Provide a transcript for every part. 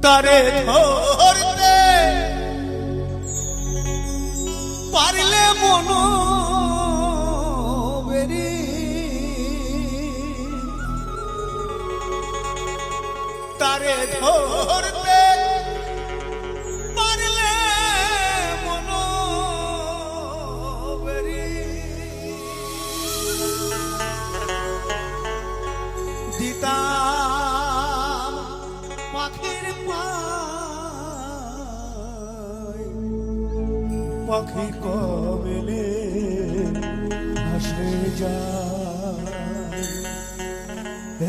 তারে ধরতে পারলে মন বেরি তারে ধরতে পারলে মন বেরি দিতা পাখির পাখি কবেলে ভাসে যায়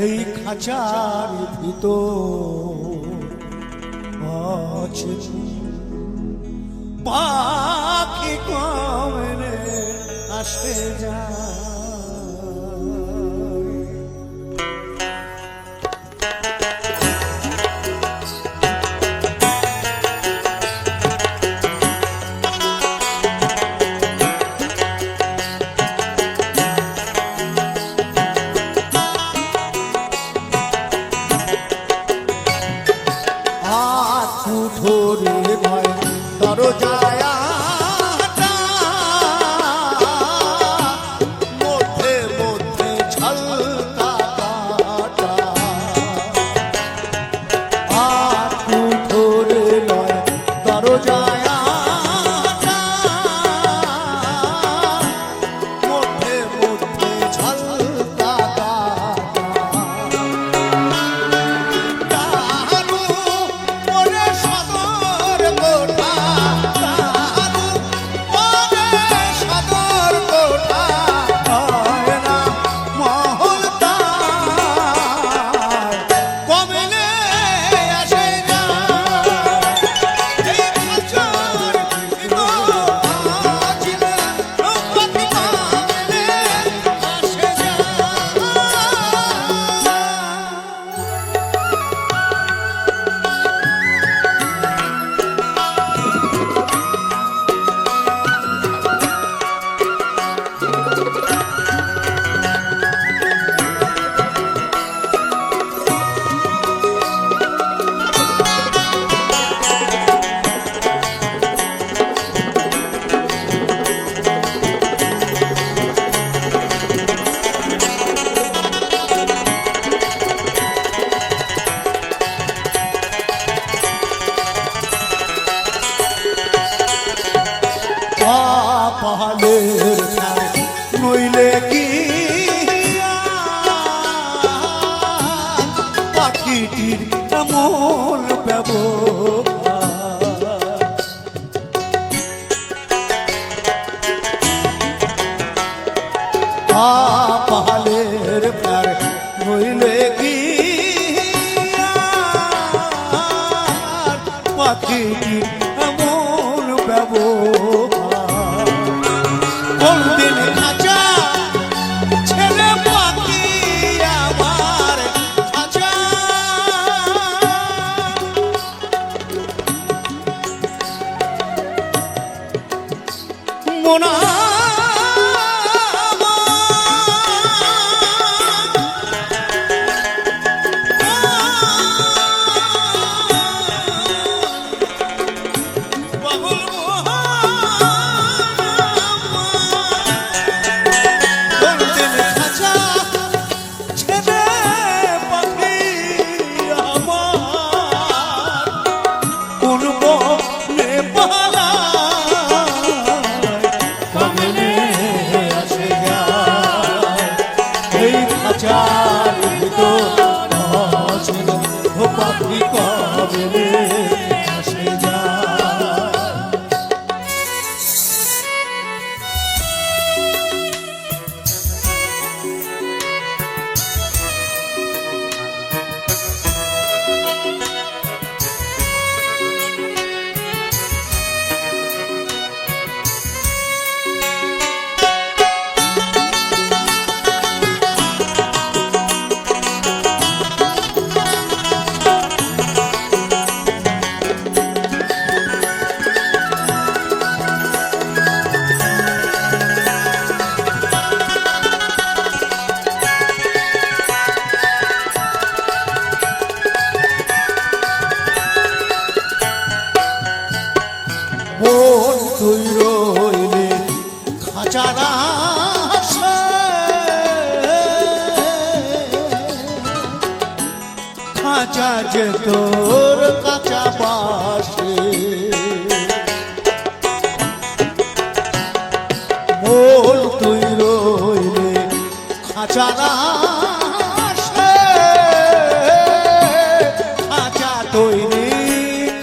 এই খাঁচার ভিতর আছে পাখি কবেলে আসে যায়। ধরে ভয় দরজায় মধ্যে মধ্যে ঝলকা কাটা আটু ধরে নয় দরজায় মধ্যে মধ্যে ঝলকা পাহাড়ের নইলে কি পাখিটির এমন ব্যবহার পাহাড়ের প্যার নইলে কি পাখিটির এমন ব্যবহার কোন দিন খাঁচা ছেলে পাখি আমার খাঁচা মোনা পাখি কবে আসে যায়। যে তোর কাঁচা পাশে মন তুই রইলে খাঁচা রাশে খাঁচা তৈরি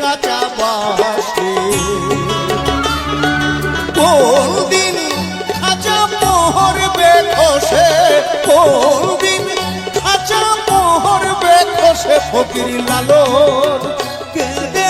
কাঁচা বাসে কোন দিন খাঁচা মোহর বেখসে কোন দিন খাঁচা মোহর বেখসে ফকির লালন কেঁদে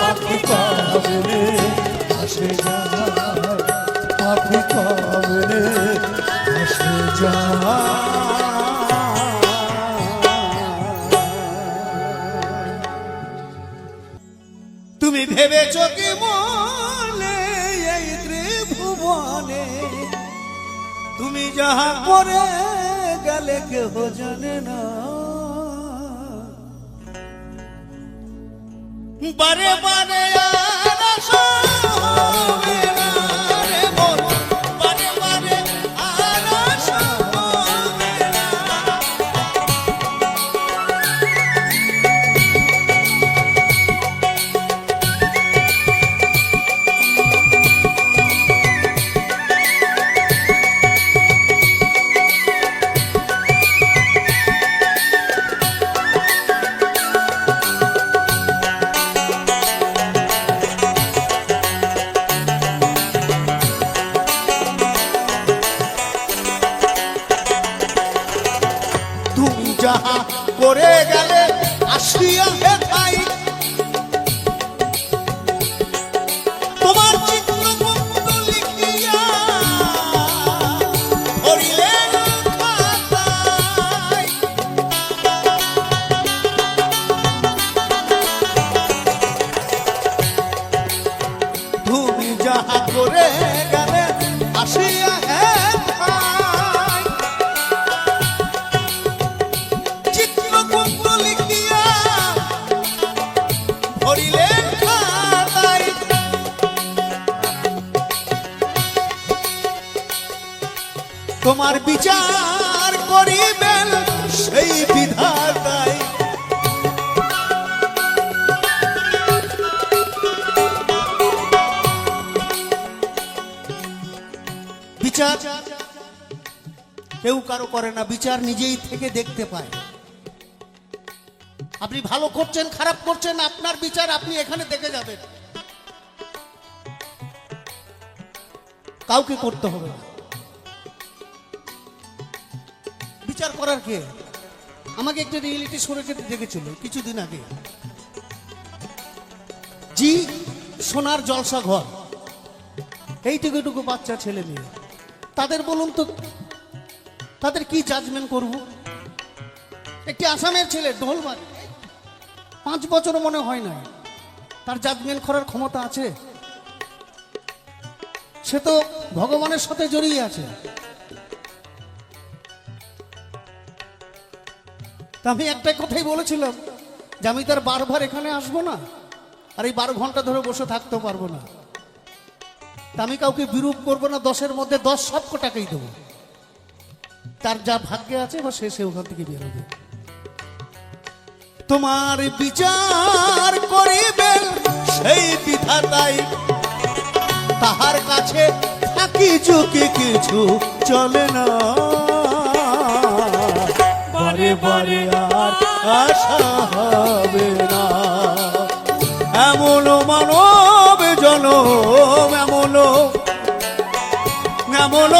পাখি কাবলে আসে যায় পাখি কাবলে আসে তুমি ভেবেছ কি মনে এই ত্রিভুবনে তুমি যাহা করে গেলে কেহ জানে না বারে বারে যাহা করে গেলে আসিয়া হেথাই তোমার চিত্রগুপ্ত লিখিয়া ধরিলেন খাতায় তুমি যাহা করে গেলে আসিয়া তোমার বিচার করিবেন সেই বিধাতাই বিচার কেউ কারো করে না বিচার নিজেই থেকে দেখতে পায় আপনি ভালো করছেন খারাপ করছেন আপনার বিচার আপনি এখানে দেখে যাবেন কাউকে করতে হবে না বিচার করার কে আমাকে একটা রিয়েলিটি শোরে দেখেছিল কিছুদিন আগে জি সোনার জলসা ঘর এইটুকু বাচ্চা ছেলে মেয়ে তাদের বলুন তো তাদের কি জাজমেন্ট করব একটি আসামের ছেলে ঢোলবাড়ি 5 বছর মনে হয় না তার জাজমেন্ট করার ক্ষমতা আছে সে তো ভগবানের সাথে জড়িয়ে আছে আমি একটা কথাই বলেছিলাম যে আমি তার বারবার এখানে আসবো না আর এই 12 ঘন্টা ধরে বসে থাকতে পারবো না আমি কাউকে বিরূপ করবো না 10-এর মধ্যে 10 সব টাকাই দেবো তার যা ভাগ্যে আছে বা সে ওখান থেকে বেরোবে তোমার বিচার করিবেন সেই বিধাতাই তাহার কাছে থাকি ঝুঁকি কিছু চলে না বারে বারে আর আশা হবে না এমন মানব জনম এমন মানব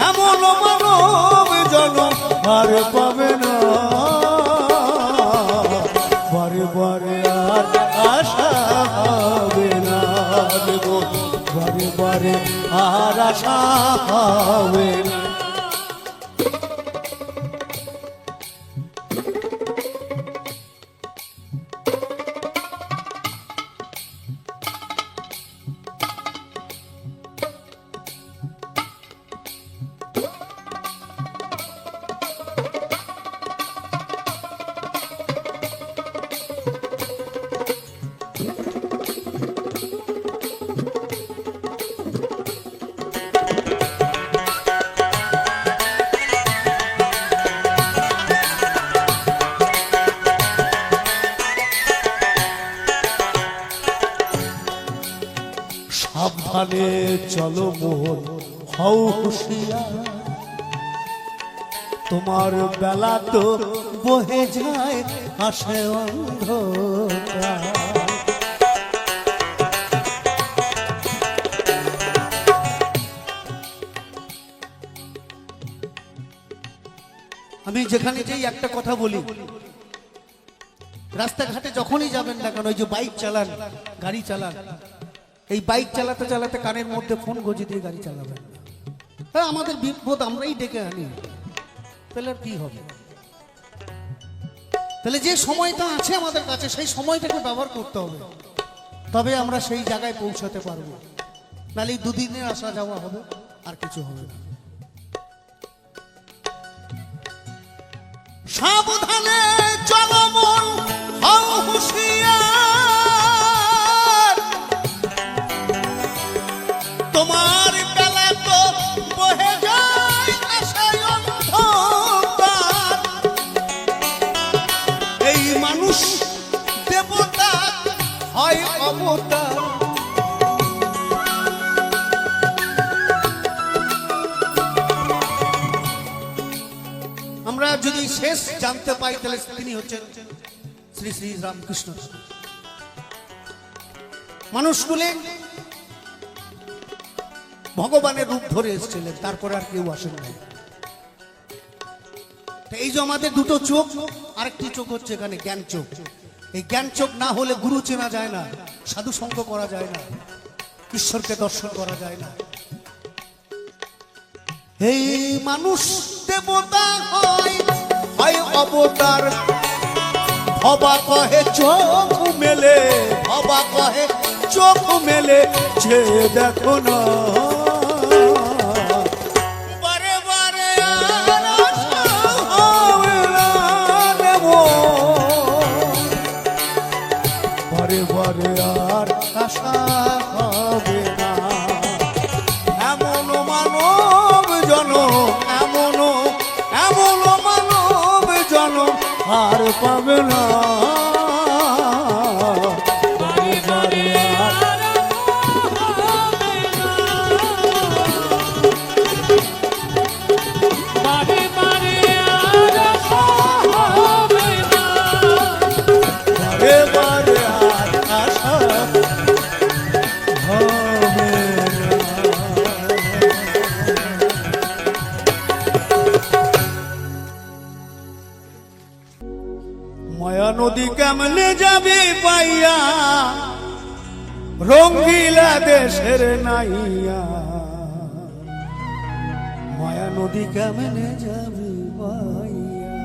এমন মানব জনম আর পাবে না বারে বারে আর আশা পারে আর আশা হবে না। সাবধানে চলো মোহন হও হুঁশিয়ার, তোমার বেলা তো বহে যায় আসে অন্ধকার। আমি যেখানে যেই একটা কথা বলি, রাস্তাঘাটে যখনই যাবেন না কেন, ওই যে বাইক চালান গাড়ি চালান, এই বাইক চালাতে চালাতে কানের মধ্যে ফোন গজে দিয়ে গাড়ি চালাবেন। হ্যাঁ, আমাদের বিপদ আমরাই ডেকে আনি, তাহলে আর কি হবে? তাহলে যে সময়টা আছে আমাদের কাছে সেই সময়টাকে ব্যবহার করতে হবে, তবে আমরা সেই জায়গায় পৌঁছাতে পারবো। নাহলে দুদিনের আসা যাওয়া হবে, আর কিছু হবে না। সাবধানে চলো মন হও হুঁশিয়ার, তোমার বেলা তো বহে যায় আশায় অন্ধকার। এই মানুষ দেবতা হয় অবতার, আমরা যদি শেষ জানতে পাই তাহলে তিনি হচ্ছেন শ্রী শ্রী রামকৃষ্ণ। মানুষগুলি ভগবানের রূপ ধরে এসেছিলেন, তারপরে আর কেউ আসেন নাই। এই যে আমাদের দুটো চোখ, আরেকটি চোখ হচ্ছে এখানে জ্ঞান চোখ। এই জ্ঞান চোখ না হলে গুরু চেনা যায় না, সাধু সঙ্গ করা যায় না, ঈশ্বরকে দর্শন করা যায় না। এই মানুষ দেবতা হয় হয় অবতার, ভবা কহে চোখ মেলে, ভবা কহে চোখ মেলে যে দেখো না। বারে বারে আর আশা হবে না নেব, বারে বারে আর আশা হবে না। এমন মানব জনম, এমন এমন মানব জনম আর পাবে না। বারে বারে আর বারে বারে আর আশা হবে না, বারে বারে আর আশা হবে না। মায়া নদী কেমনে যাবি পাইয়া, রঙ্গিলা দেশের নাইয়া। মায়া নদী কেমনে যাবি পাইয়া,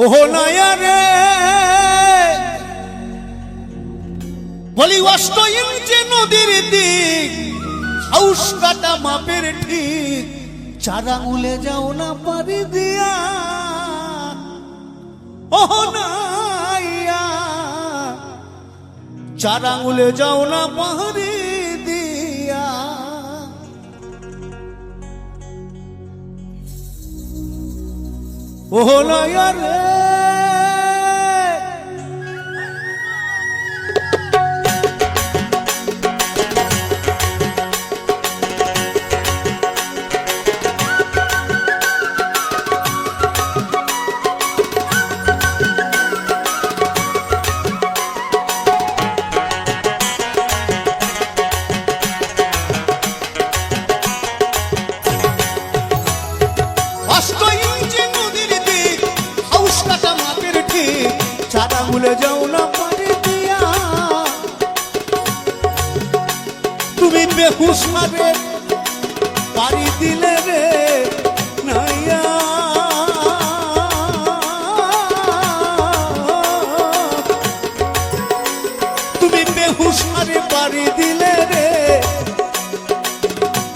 ওহো নয়া রে বলি অষ্ট ইঞ্চি নদীর দিক, হাউস কাটা মাপের ঠিক, চার আঙুলে যাও না পারি দিয়া। ওহো নাইয়া চার আঙুলে যাও না পারি দিয়া। ওহো নয়া রে চার আঙুলে যাও না পারি দিয়া। তুমি বেহুশ মারে পারি দিলে রে নাইয়া, তুমি বেহুশ মারে পারি দিলে রে,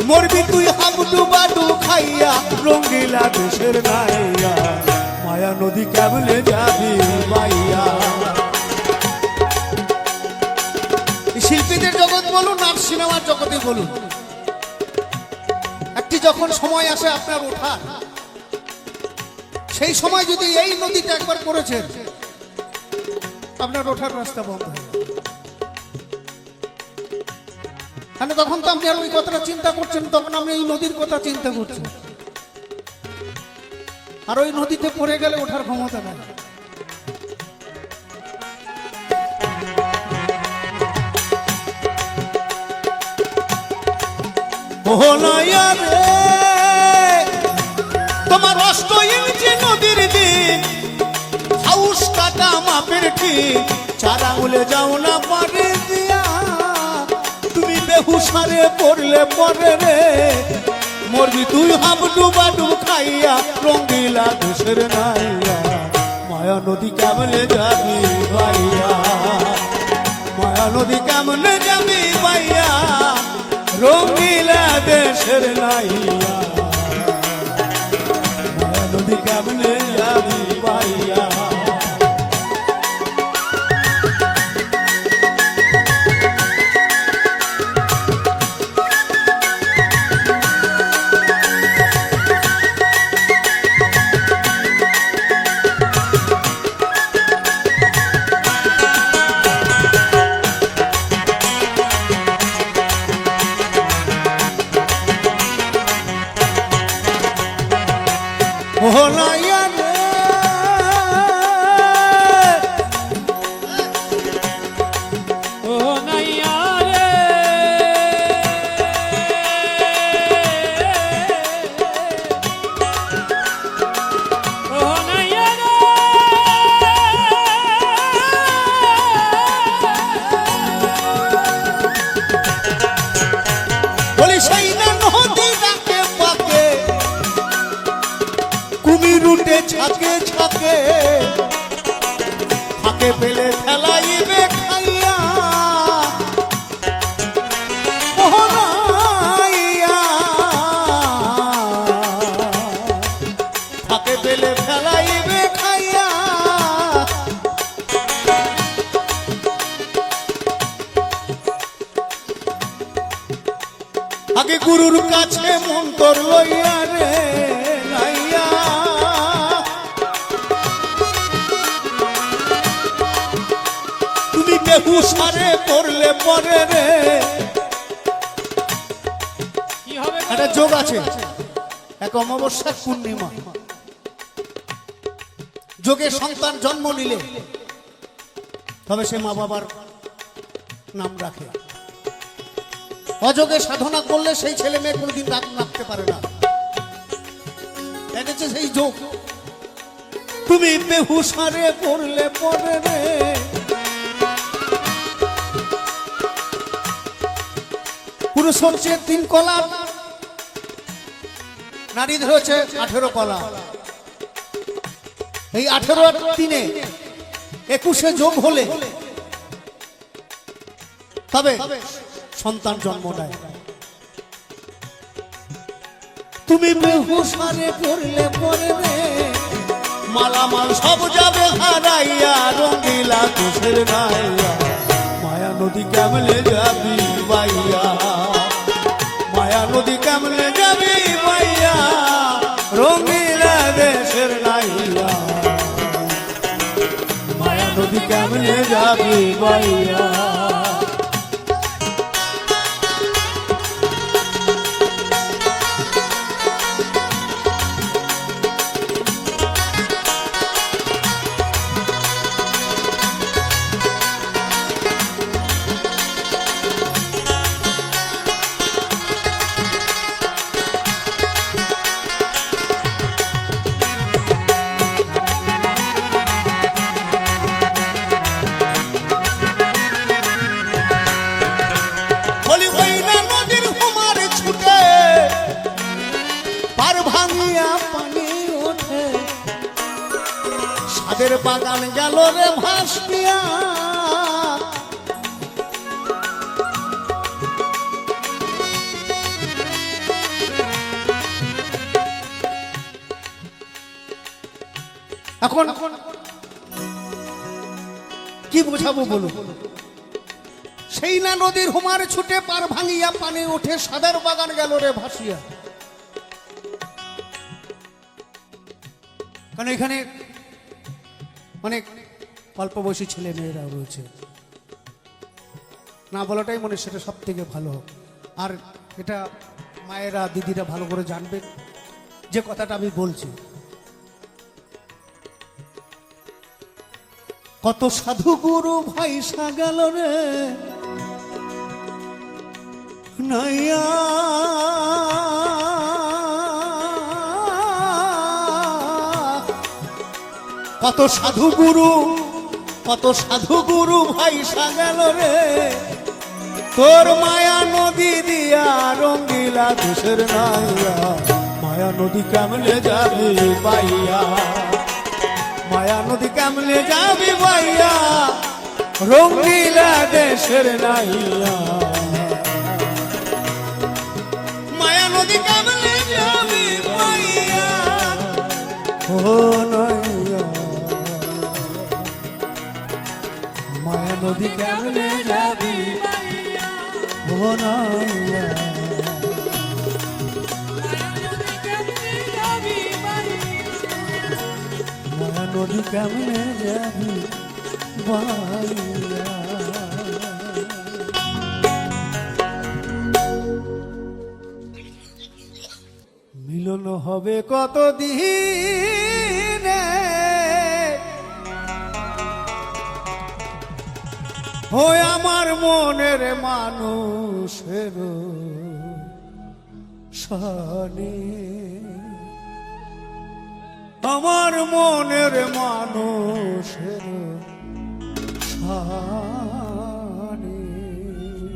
মরবি তুই হাবডু বাডু খাইয়া রঙ্গিলা দেশের নাইয়া, মায়া নদী কেমনে যাবি বাইয়া। শিল্পীদের জগৎ বলুন আর সিনেমার জগতে বলুন, একটি যখন সময় আসে আপনার ওঠার, সেই সময় যদি এই নদীটা একবার করেছেন আপনার ওঠার রাস্তা বন্ধ হয়। মানে তখন তো আপনি আর ওই কথাটা চিন্তা করছেন, তখন আপনি এই নদীর কথা চিন্তা করছেন, আর ওই নদীতে পড়ে গেলে ওঠার ক্ষমতা নাই। তোমার 8 ইঞ্চি নদীর দিক, হাউস কাটা মাপের ঠিক, 4 আঙুলে যাও না পারে দিয়া, তুমি বেহুশারে পড়লে পরে রে, মরবি তুই হাবডু বাডু খাইয়া রঙ্গিলা দেশের নাইয়া, মায়া নদী কেমনে যাবি ভাইয়া, মায়া নদী কেমনে যাবি ভাইয়া, রঙ্গিলা দেশের নাইয়া, মায়া নদী কেমনে যাবি ভাইয়া। ভোলাইয়া রে, ও নাইয়া রে, ও নাইয়া রে, বলি সেই না নদী ডাকে পাকে, কুমির উঠে ছাকে ছাকে, ফাঁকে পেলে ফেলাইবে খাইয়া, মোহনাইয়া, ফাঁকে পেলে ফেলাইবে খাইয়া, আগে গুরুর কাছে মন্তর লইয়া রে নাইয়া, তুমি বেহুশারে পড়লে পরে রে, কি হবে গো? একটা যোগ আছে, এক অমাবস্যার পূর্ণিমা, যোগে সন্তান জন্ম নিলে তবে সে মা বাবার নাম রাখে, অযোগে সাধনা করলে সেই ছেলে মেয়ে কোনদিন নাম রাখতে পারে না, দেখেছে সেই যোগ। তুমি বেহুশারে পড়লে পরে রে, পুরুষ হচ্ছে 3 কলা, নারীদের হচ্ছে 18 কলা, এই 18 আর 3 21 যোগ হলে তবে সন্তান জন্ম নেয়। তুমি বেহুশারে পড়লে পরে রে, মালামাল সব যাবে হারাইয়া, রঙ্গিলা দেশের নাইয়া, মায়া নদী কেমনে যাবি বাইয়া, মায়া নদী কেমনে যাবি বাইয়া, রঙ্গিলা দেশের নাইয়া, মায়া নদী কেমনে যাবি বাইয়া। বাগান গেল রে ভাসিয়া। এখন কি বোঝাবো বলো? সেই না নদীর হুমার ছুটে পার ভাঙিয়া পানি উঠে সাদার বাগান গেল রে ভাসিয়া। কারণ এখানে অনেক অল্প বয়সী ছেলে মেয়েরা রয়েছে, না বলাটাই মনে সেটা সব থেকে ভালো। আর এটা মায়েরা দিদিরা ভালো করে জানবেন যে কথাটা আমি বলছি। কত সাধু গুরু ভাই সাগাল রে নাইয়া, কত সাধু গুরু ভাই সাগাল রে, তোর মায়া নদী দিয়া রঙ্গিলা দেশের নাইয়া। মায়া নদী কেমনে যাবি পাইয়া, মায়া নদী কেমনে যাবি পাইয়া, রঙ্গিলা দেশের নাইয়া। মায়া নদী কেমনে যাবি পাইয়া, ও নাইয়া। মায়া নদী কেমনে যাবি পাইয়া, ও নাইয়া। মায়া নদী কেমনে যাবি পাইয়া। মিলন হবে কত দিনে, হয় আমার মনের মানুষের সানে, আমার মনের মানুষের সানে।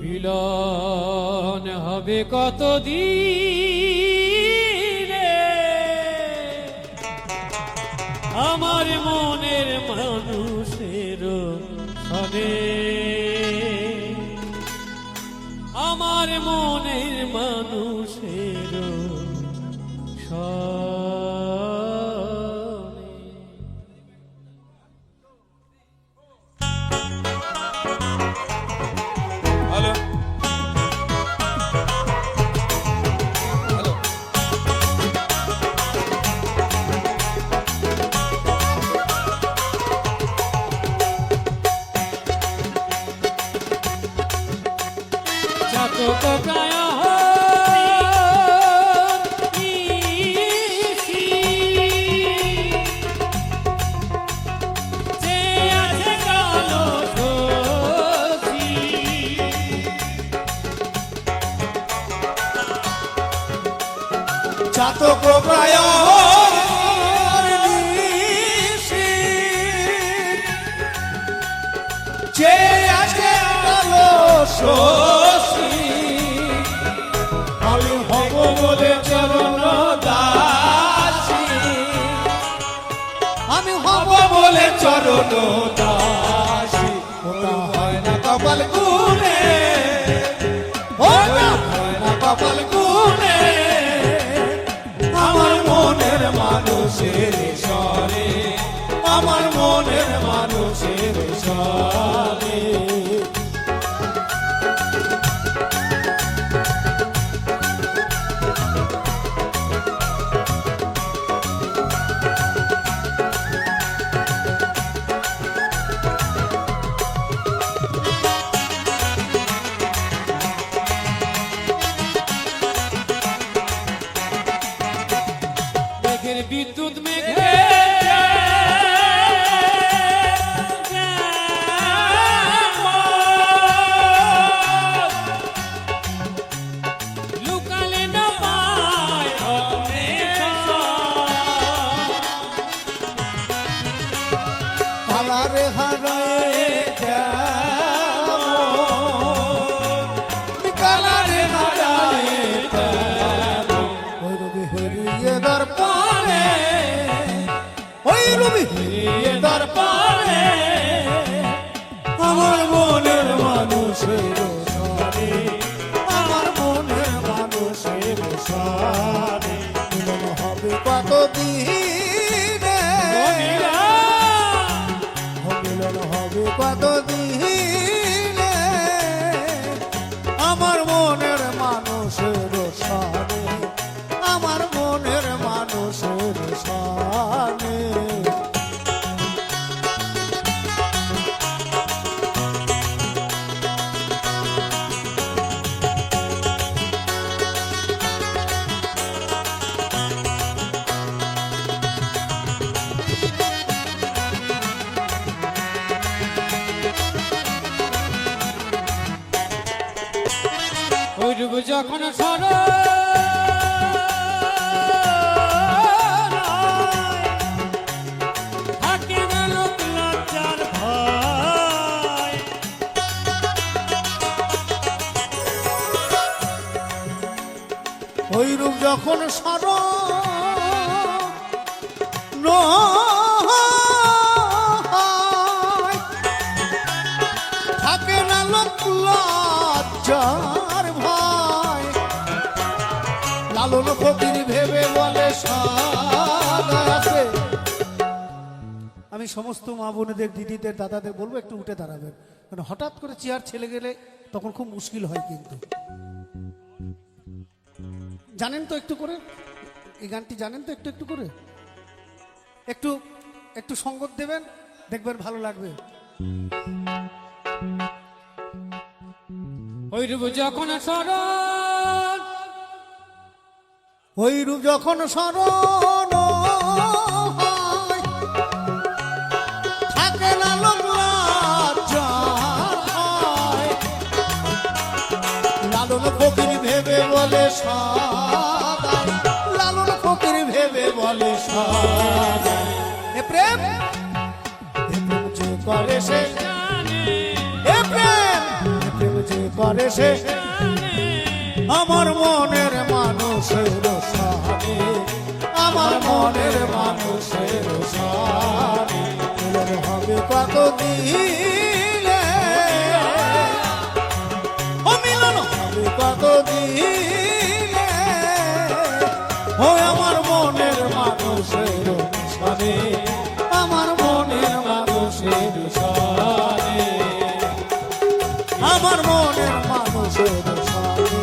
মিলন হবে কতদিনে, আমার মনের মানুষের সনে, আমার মনের মানুষের সনে। চাতক প্রায় যে আছে কালো শশী, আমি হব বলে চরণ দাসী, আমি হব বলে চরণ দাসী। ওটা হয় না কপাল গুনে, ওটা হয় না কপাল গুনে, আমার মনের মানুষের স্বরে, আমার মনের মানুষের স্বরে। কত দিলে আমার মনের মানুষের সানে, আমার মনের মানুষের সানে। ওই রূপ যখন সর থাকে না লোক লজ্জার ভয়। ওই রূপ যখন স্মরণ হয়, থাকে না লোক লজ্জার ভয়। লালন ফকির ভেবে বলে সাদা আছে। আমি সমস্ত মা বোনেদের, দিদিদের, দাদাদের বলবো একটু উঠে দাঁড়াবেন, কারণ হঠাৎ করে চেয়ার ছেলে গেলে তখন খুব মুশকিল হয়। কিন্তু জানেন তো একটু করে এই গানটি, জানেন তো একটু একটু করে, একটু একটু সঙ্গত দেবেন, দেখবেন ভালো লাগবে। ওই রূপ যখন স্মরণ, ওই রূপ যখন স্মরণ হয়, থাকে না লোক লজ্জার ভয়। লালন ফকির ভেবে বলে সদাই, লালন ফকির ভেবে বলে সদাই। এ প্রেম, এ প্রেম যে করে সে জানে, এ প্রেম, এ প্রেম যে করে সে জানে, আমার মনের মানুষের সানে, আমার মনের মানুষের সানে। মিলন হবে কত দিলে, ও মিলন হবে কত দিলে, ও আমার মনের মানুষের সানে, আমার মনের মানুষের সানে, আমার মনের মানুষের সানে,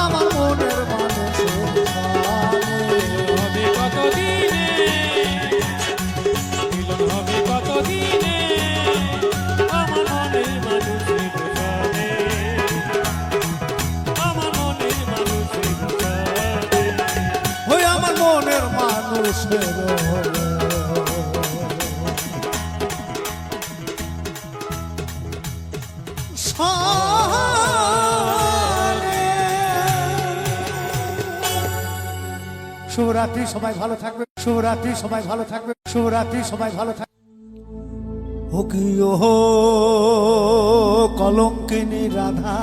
আমার মনের মানুষের সানে। হবে কত দিনে, মিলন হবে কত দিনে, আমার মনের মানুষের সাথে, আমার মনের মানুষের সাথে। ওই আমার মনের মানুষের সানে। শুভরাত্রি, সবাই ভালো থাকবে। শুভরাত্রি, সবাই ভালো থাকবে। শুভরাত্রি, সবাই ভালো থাকবে। ও কি ও কলঙ্কিনী রাধা,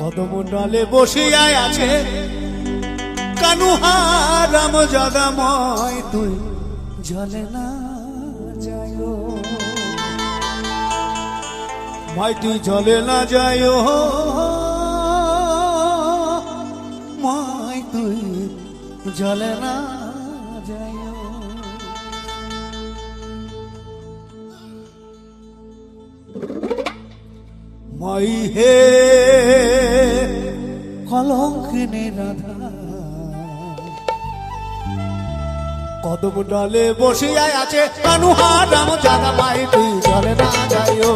কদম ডালে বসিয়ায় আছে কানুহা রাম জাদাময়। তুই জলে না যায়ো, মাই তুই জলে না যায়ো, মাই তুই জলে না যায়ো। মাই হে কলঙ্কিনী রাধা, কদম ডালে বসিয়ায় আছে কানুহা রাম জাদাময়। তুই জলে না যায়ো,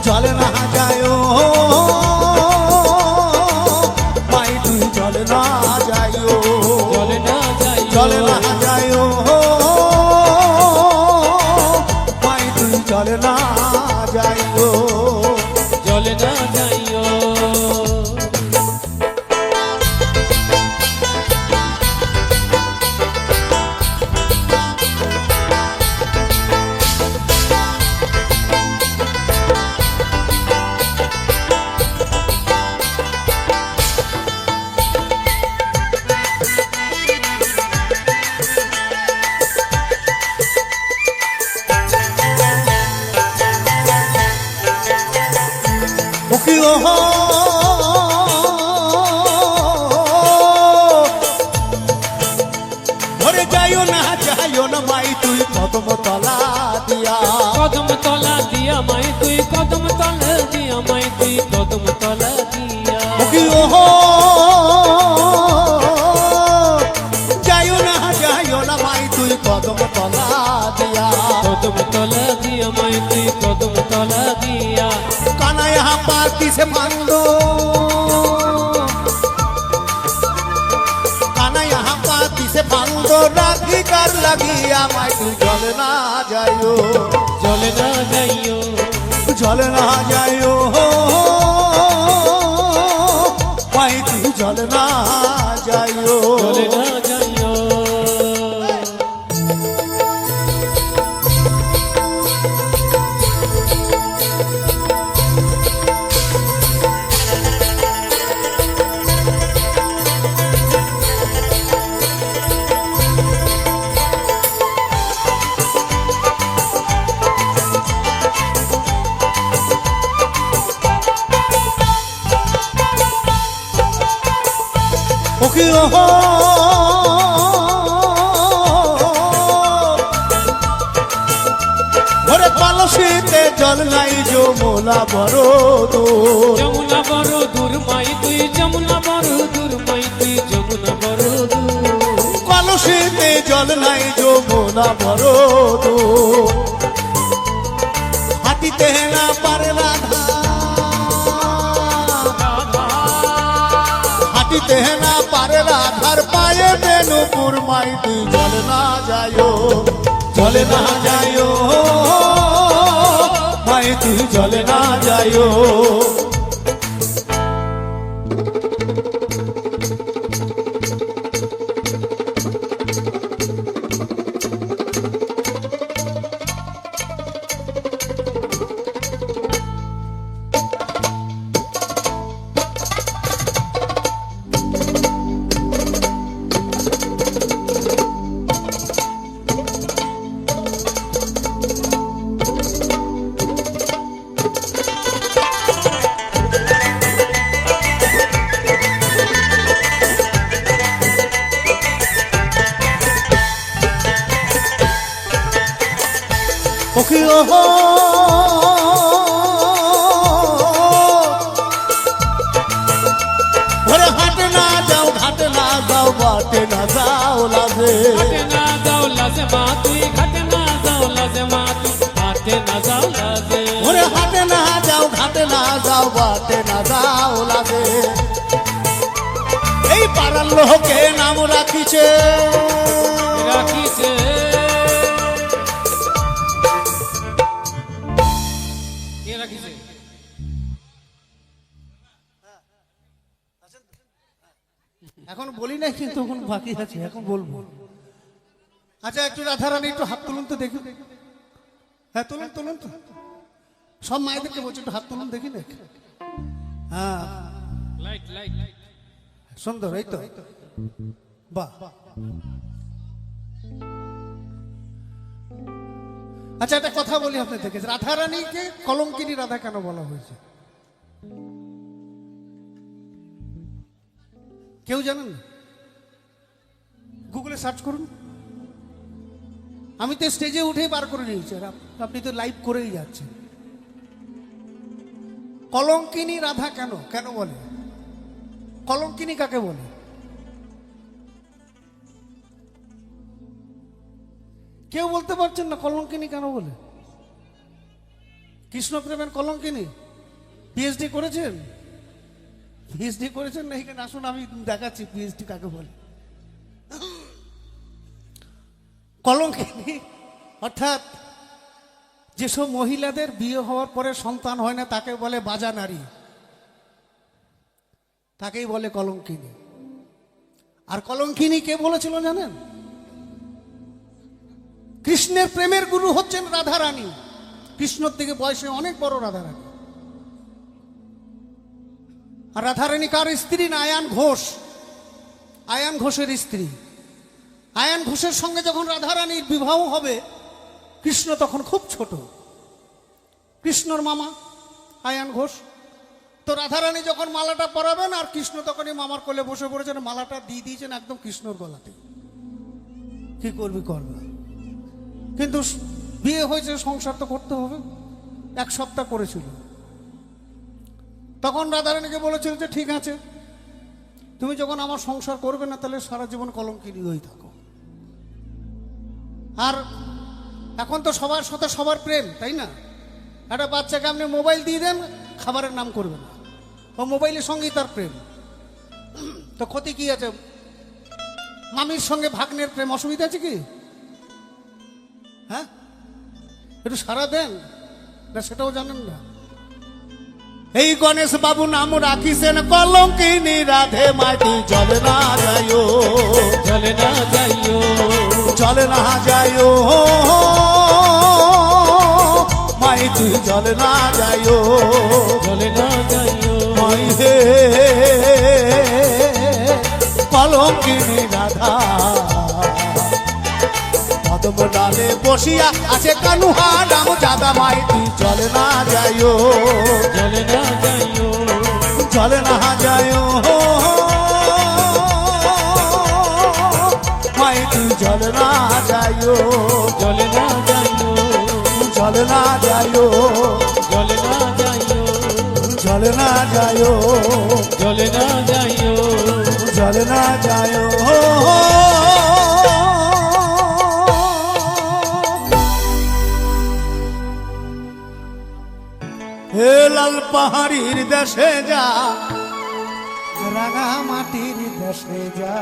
জলে না যায়ো, মাই তুই জলে না যায়ো, জলে না যাই, জলে না যায়ো, মাই তুই জলে না যায়ো। জলে না যাইও। মুখিও ধরে যাইও না যাইও না মাই তুই কদম তলা দিয়া কদম তলা দিয়া মাই তুই কদম তলা দিয়া মাই তুই কদম তলা দিয়া কি ওহো যাইও না মাই তুই কদম তলা দিয়া কদম তলা দিয়া মাই তুই কদম তলা দিয়া কানা यहाँ पाती से बांधो काना यहाँ पाती से बांधो राखी कर लगिया माई तू जल ना जाइयो জলে না যাইও जल ना जाइयो माई तू जल ना जाइयो জলে না যাইও ओके ओहो भरे कलसीते जल नहीं जो मोला बड़ो दूर যমুনা বড় দূর মাই তুই যমুনা বড় দূর মাই তুই যমুনা বড় দূর कलसीते जल नहीं जो मोला बड़ो दूर हाथीते ना पारे राधा हाथीते ना पारे राधार पाए बेनुपुर माई तू जल ना जायो माई तू जल ना जायो ओके ओहो भरे हाट ना जाओ घाट ना जाओ बाटे ना जाओ लागे ঘাটে না যাও লাজে মা তুই ঘাটে না যাও লাজে মা তুই ঘাটে না যাও লাজে भरे हाट ना जाओ घाट ना जाओ बाटे ना जाओ लागे এই পাড়ার লোকে নাম রাখিছে রাখিছে কে রাখিছে এখন বলি না কিন্তু এখন বাকি আছে এখন বলবো আচ্ছা একটু রাধারানী একটু হাত তুলুন তো দেখি হ্যাঁ তুলুন তুলুন তো সব মায়েদেরকে বলছি একটু হাত তুলুন দেখি না হ্যাঁ লাইট লাইট সুন্দর এই তো বাহ আচ্ছা একটা কথা বলি আপনি দেখে রাধারানীকে কলঙ্কিনী রাধা কেন বলা হয়েছে কেউ জানেন না গুগলে সার্চ করুন আমি তো স্টেজে উঠেই বার করে নিয়েছি আর আপনি তো লাইভ করেই যাচ্ছেন কলঙ্কিনী রাধা কেন কেন বলে কলঙ্কিনী কাকে বলে কেউ বলতে পারছেন না কলঙ্কিনী কেন বলে কৃষ্ণ প্রেমের কলঙ্কিনী পিএইচডি করেছেন পিএইচডি করেছেন না এখানে আসুন আমি দেখাচ্ছি পিএইচডি কাকে বলে কলঙ্কিনী অর্থাৎ যেসব মহিলাদের বিয়ে হওয়ার পরে সন্তান হয় না তাকে বলে বাজা নারী তাকেই বলে কলঙ্কিনী আর কলঙ্কিনী কে বলেছিল জানেন কৃষ্ণের প্রেমের গুরু হচ্ছেন রাধারানী কৃষ্ণর থেকে বয়সে অনেক বড় রাধারানী আর রাধারানী কার স্ত্রী না আয়ান ঘোষ আয়ান ঘোষের স্ত্রী আয়ান ঘোষের সঙ্গে যখন রাধারানীর বিবাহ হবে কৃষ্ণ তখন খুব ছোট কৃষ্ণর মামা আয়ান ঘোষ তো রাধারানী যখন মালাটা পরাবেন আর কৃষ্ণ তখনই মামার কোলে বসে পড়েছেন মালাটা দিয়ে দিয়েছেন একদম কৃষ্ণর গলাতে কি করবি করবা কিন্তু বিয়ে হয়েছে, সংসার তো করতে হবে। 1 সপ্তাহ করেছিল। তখন রাধারানীকে বলেছিল যে ঠিক আছে, তুমি যখন আমার সংসার করবে না তাহলে সারা জীবন কলঙ্কিনী হয়ে থাকো। আর এখন তো সবার সাথে সবার প্রেম, তাই না? একটা বাচ্চাকে আপনি মোবাইল দিয়ে দেন, খাবারের নাম করবে না, ও মোবাইলের সঙ্গেই তার প্রেম। তো ক্ষতি কি আছে? মামির সঙ্গে ভাগ্নের প্রেম, অসুবিধা আছে কি? হ্যাঁ, একটু সারা দেন না, সেটাও জানেন না। এই গণেশ বাবু নাম রাখিছেন কলঙ্কিনী রাধে, মাটি জলে না যাইও, চলে না যাইও, জলে না যাইও, মাই তুই জলে না যাইও, চলে না যাইও, মাই হে কলঙ্কিনী রাধা। কদম ডালে বসিয়া আছে কানুহা নাম জাদা, মাই তুই জলে না যাইও, চলে না যাইও, জলে না যাইও, মাই তুই জলে না যাইও, চলে না যাইও, জলে না যাইও, চলে না যাইও, জলে না যাইও, চলে না যাইও, জলে না যাইও। হে লাল পাহাড়ির দেশে যা, রাঙা মাটির দেশে যা,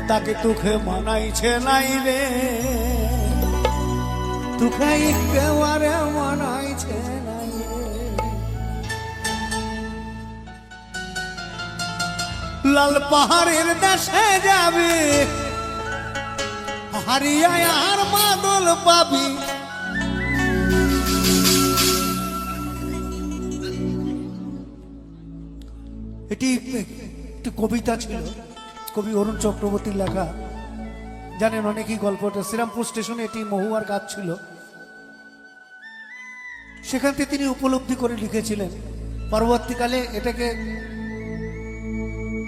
তাকে তুখে মানাইছে নাই রে, তুখে একেবারে মানাইছে নাই রে। লাল পাহাড়ের দেশে যাবে, হারিয়া আর মাদল পাবি, এটি একটি কবিতা ছিল, কবি অরুণ চক্রবর্তীর লেখা। জানেন অনেকেই গল্পটা। শ্রীরামপুর স্টেশনে এটি মহুয়ার গাছ ছিল, সেখান থেকে তিনি উপলব্ধি করে লিখেছিলেন। পরবর্তীকালে এটাকে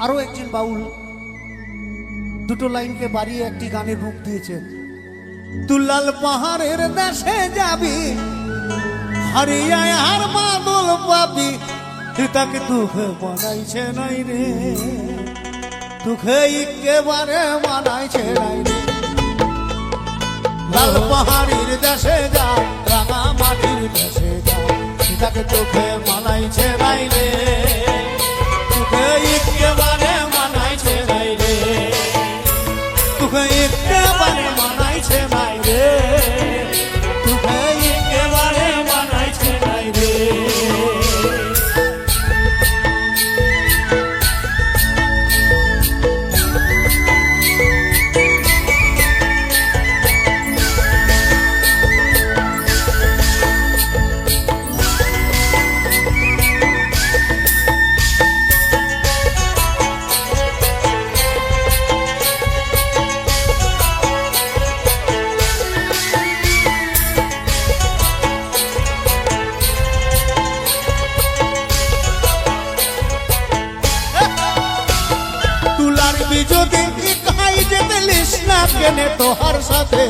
আরো একজন বাউল দুটো লাইনকে বাড়িয়ে একটি গানের রূপ দিয়েছেন। তুলাল পাহাড়ের দেশে যাবি, হারিয়া আর মাদল পাবি, তাকে তুখে বানাইছে নাই রে, তুখে একেবারে বানাইছে নাই রে। লাল পাহাড়ির দেশে যা, রাঙা মাটির দেশে যা, তাকে তুখে বানাইছে নাই রে, তুখে একেবারে বানাইছে নাই রে, তুখে একেবারে বানাইছে নাই রে, তুখে একেবারে বানাইছে নাই রে। যদি খাই যেতে লিস না কেনে তোহার সাথে,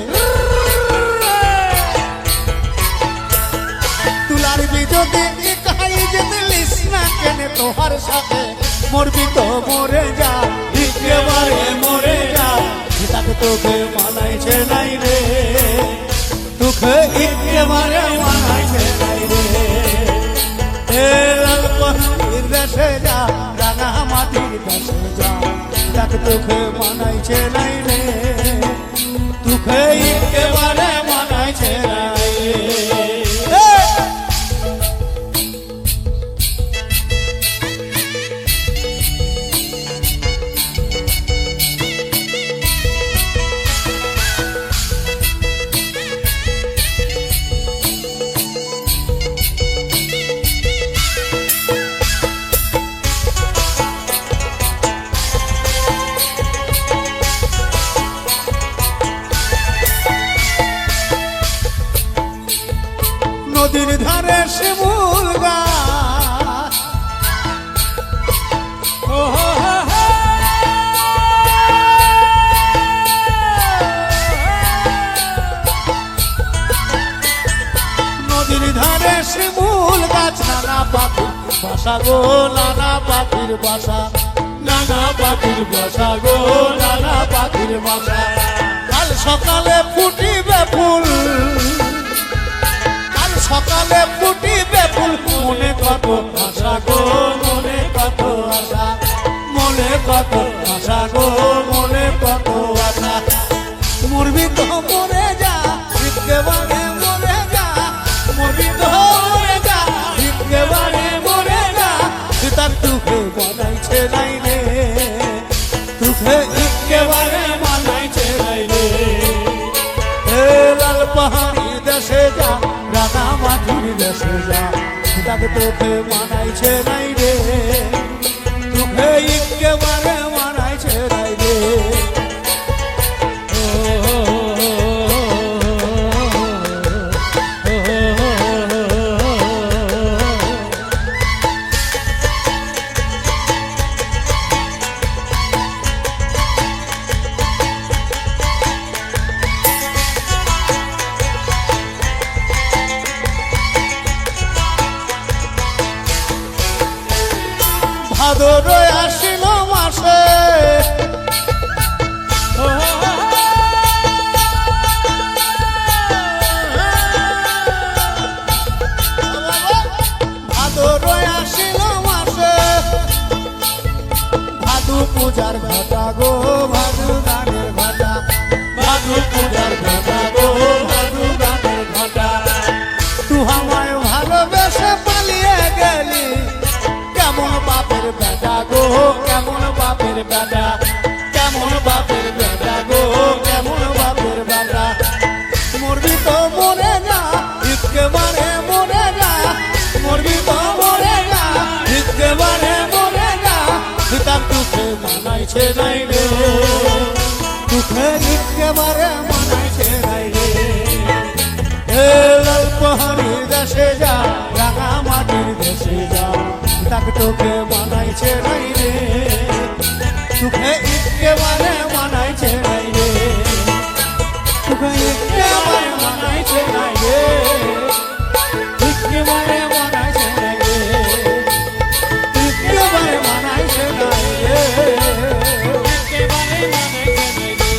তুলার যদি খাই যেতে লিস না কেনে তোহার সাথে, মরবি তো মরে যা, একেবারে মরে যা, তাকে তোকে মানাইছে নাই রে, তোকে একেবারে মানাইছে নাই রে। হে লাল পাহাড়ির দেশে যা, রাঙা মাটির দেশে যা, তাকে তোকে মানাইছে নাই রে, তোকে একেবারে মানাইছে নাই রে। বাসা গো নানা পাখির বাসা, নানা পাখির বাসা গো নানা পাখির বাসা। কাল সকালে ফুটিবে ফুল, কাল সকালে ফুটিবে ফুল, মনে কত আশা গো মনে কত আশা, মনে কত আশা গো মনে কত আশা। মরবি তো মরে যা, একেবারে মরে যা, মরবি তো মরে যা, একেবারে মরে যা, তার দুঃখে বানাইছে নাই রে, দুঃখে একেবারে মানাইছে নাই রে। এ লাল পাহাড়ি দেশে যা, রাঙা মাটির দেশে যা, তাকে তোকে মানাইছে নাই রে, দুঃখে একেবারে মানাইছে নাই রে। ভাদর আসিল মাসে, ভাদর আসিল মাসে, ভাদু পূজার ঘটা গো ভাদু গানের ঘটা, ভাদু পূজার ঘটা গো ভাদু গানের ঘটা। তুই আমায় ভালোবেসে পালিয়ে গেলি, কেমন বাপের বেটা গো, কেমন বাপের বেটা, কেমন বাপের বেটা গো, কেমন বাপের বেটা। মরবি তো মরে যা, একেবারে মরে যা, মরবি তো মরে যা, একেবারে মরে যা, তার দুঃখে মানাইছে নাই রে, দুঃখে একেবারে মানাইছে নাই রে। এ লাল পাহাড়ি দেশে যা, রাঙা মাটির দেশে যা, তাকে তোকে মানাইছে নাই রে, তোকে একেবারে মানাইছে নাই রে, তোকে একেবারে মানাইছে নাই রে, একেবারে মানাইছে নাই রে, একেবারে মানাইছে নাই রে, একেবারে মানাইছে নাই রে।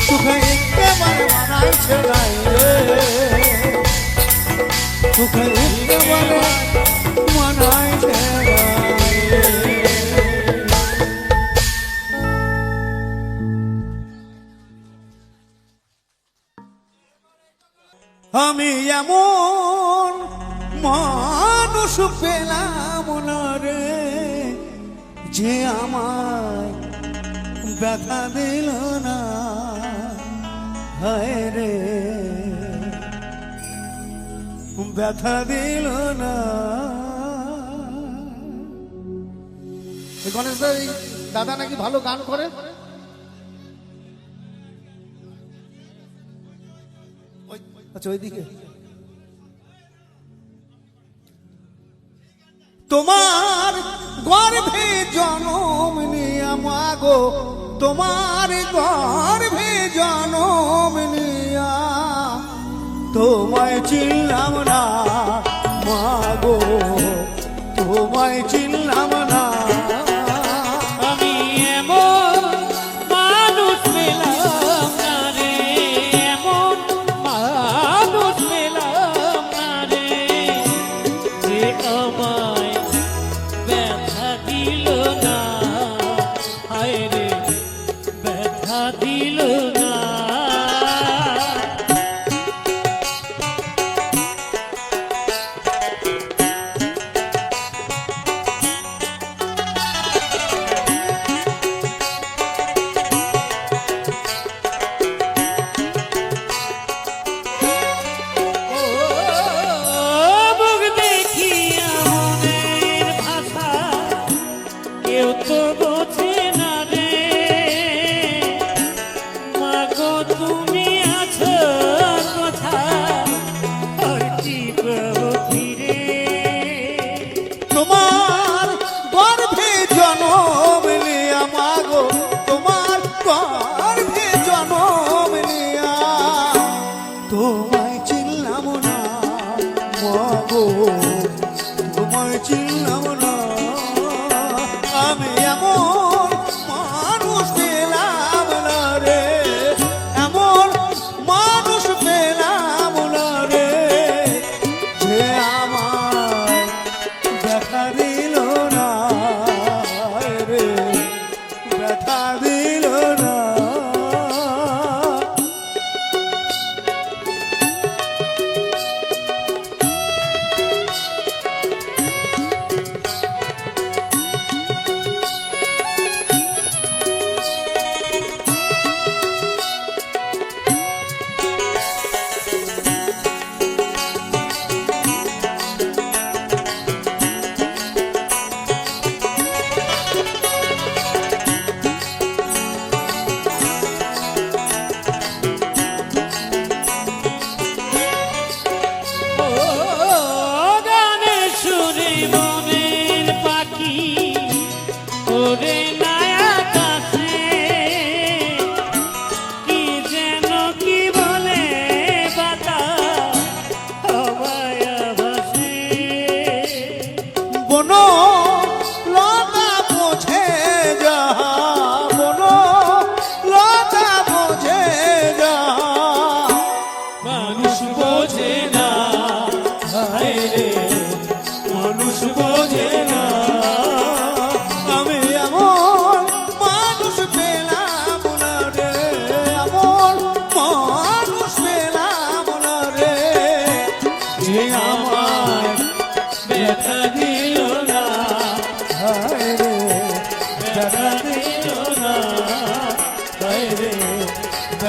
তোকে একেবারে মানাইছে নাই রে, তোকে একেবারে মানাইছে নাই রে। আমি এমন মানুষ পেলাম না রে, যে আমায় ব্যথা দিল না, হায় রে ব্যথা দিল না। এই গণেশ দা, এই দাদা নাকি ভালো গান করে, আচ্ছা ওইদিকে। তোমার গর্ভে জনম নিয়া মাগো, তোমার গর্ভে জনম নিয়া, তোমায় চিনলাম না মাগো, তোমায় চিনলাম না। আমি এমন মানুষ পেলাম না রে, এমন মানুষ পেলাম না রে, যে আমায় ব্যথা দিল না, হায় রে ব্যথা দিল না। মুখ দেখিয়া মনের ভাষা কেউ তো বোঝে না রে, মাগো তুমি আছো কোথায় ফিরে। তোমার গর্ভে জনম নিয়া মাগো, তোমার গর্ভে জনম নিয়া, তোমায় চিনলাম না মাগো, তোমায় চিনলাম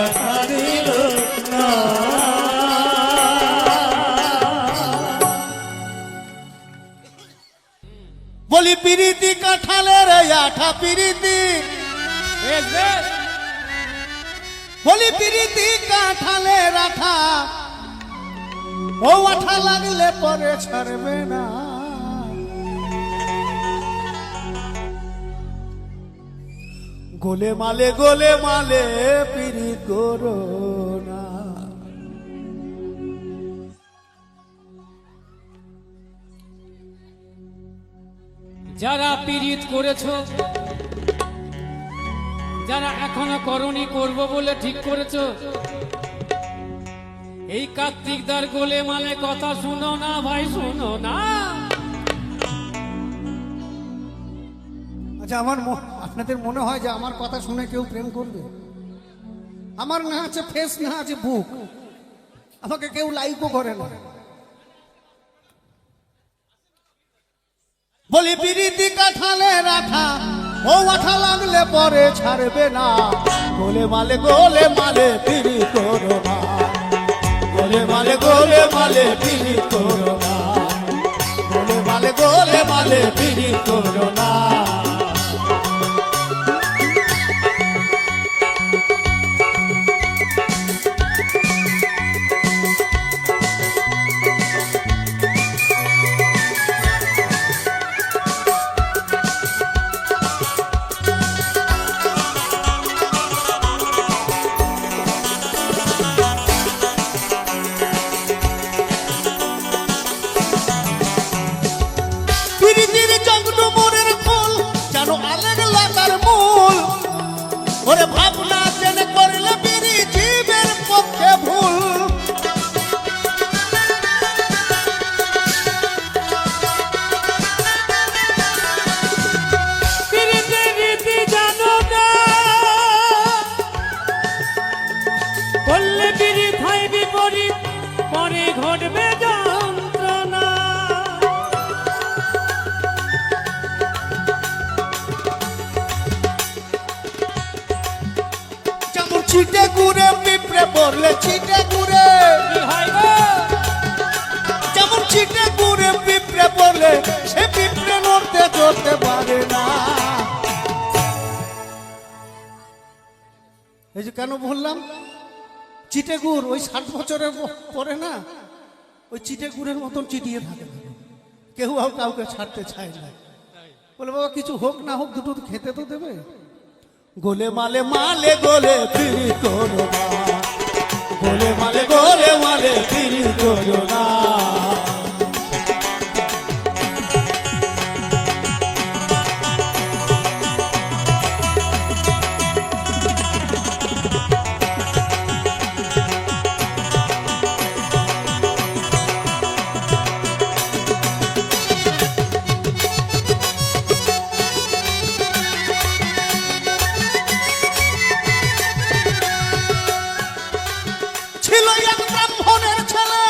দেখা দিল না। বলি পিরিতি কাঁঠালের আঠা পিরিতি, বেশ বেশ বলি পিরিতি কাঁঠালের আঠা, ও আঠা লাগলে পরে ছাড়বে না। গোলে মালে পিরিত করো না। যারা পীড়িত করেছো, যারা এখনো করনি করব বলে ঠিক করেছো, এই কার্তিকদার গোলে মালে কথা শুনো না ভাই, শুনো না। আচ্ছা, আপনাদের মনে হয় যে আমার কথা শুনে কেউ প্রেম করবে? আমার না আছে ফেস, না আছে বুক, আমাকে কেউ লাইকও করে না। বলি পিরিতি কাঁঠালে রাখা, ও আঠা লাগলে পরে ছাড়বে না। গোলে মালে পিরি করো না, গোলে মালে পিরি করো না, গোলে মালে পিরি করো না। পিরিতির জগডু মোরের ফুল, জানো আলেগ লাগার মূল। ওরে ভাবনা জেনে করলে পিরি জীবের পক্ষে ভুল। পীড়িতের রীতি জানো না, করলে পীড়িত হয় বিপরীত, পরে ঘটবে যন্ত্রণা। যেমন ছিটে ঘুরে পিঁপড়ে পড়লে ছিটে ঘুরে, কি হয় গো? যেমন ছিটে ঘুরে পিঁপড়ে পড়লে সে পিঁপড়ে নড়তে চড়তে পারে না। এই যে কেন বললাম চিটে গুড়, ওই 60 বছরের পরে না ওই চিটে গুড়ের মতন চিটিয়ে থাকে, কেউ কাউকে ছাড়তে চায় না। বলে বাবা কিছু হোক না হোক দুটো খেতে তো দেবে। গোলে মালে গোলে পিরি করো না, গোলে মালে পিরি করো না। ছিল এক ব্রাহ্মণের ছেলে,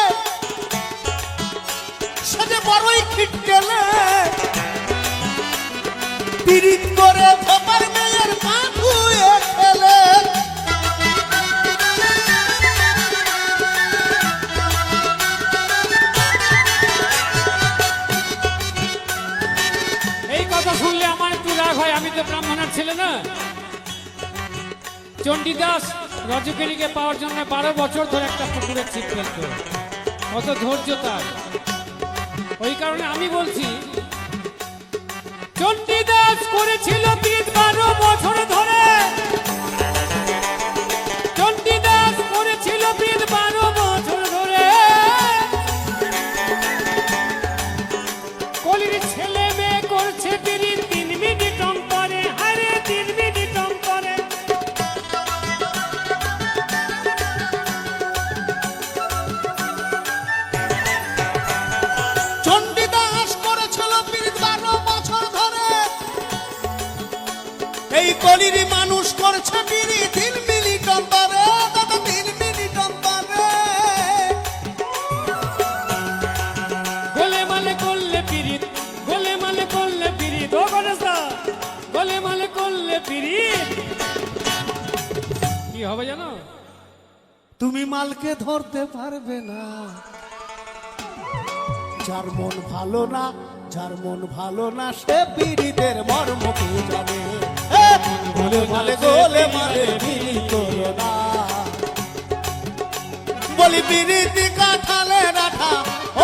সে যে বড়ই খিটকেলে, পিরিত করে ধোপার মেয়ের পা ধুয়ে খেলে। এই কথা শুনলে আমার একটু রাগ হয়, আমি তো ব্রাহ্মণের ছেলে না। চণ্ডীদাস রজকিনীকে পাওয়ার জন্য 12 বছর ধরে একটা পুকুরে ছিপ ফেলত, কত ধৈর্য তার। ওই কারণে আমি বলছি, চণ্ডীদাস করেছিল পিত 12 বছর ধরে, চণ্ডীদাস করেছিল পিত 12 বছর ধরে। কলির ছেলে মেয়ে করছে পিরিত 3 মিনিট অন্তরে, আরে 3 মিনিট অন্তরে। চণ্ডীদাস করেছিল পিরিত 12 বছর ধরে, এই কলির মানুষ করছে তুমি মালকে ধরতে পারবে না। যার মন ভালো না, যার মন ভালো না, সে পীড়িতের মর্ম কি জানে। গোলে মালে গোলে মালে বিড়ি করো না, বলি বিড়িতি কাঁঠালে রাখা,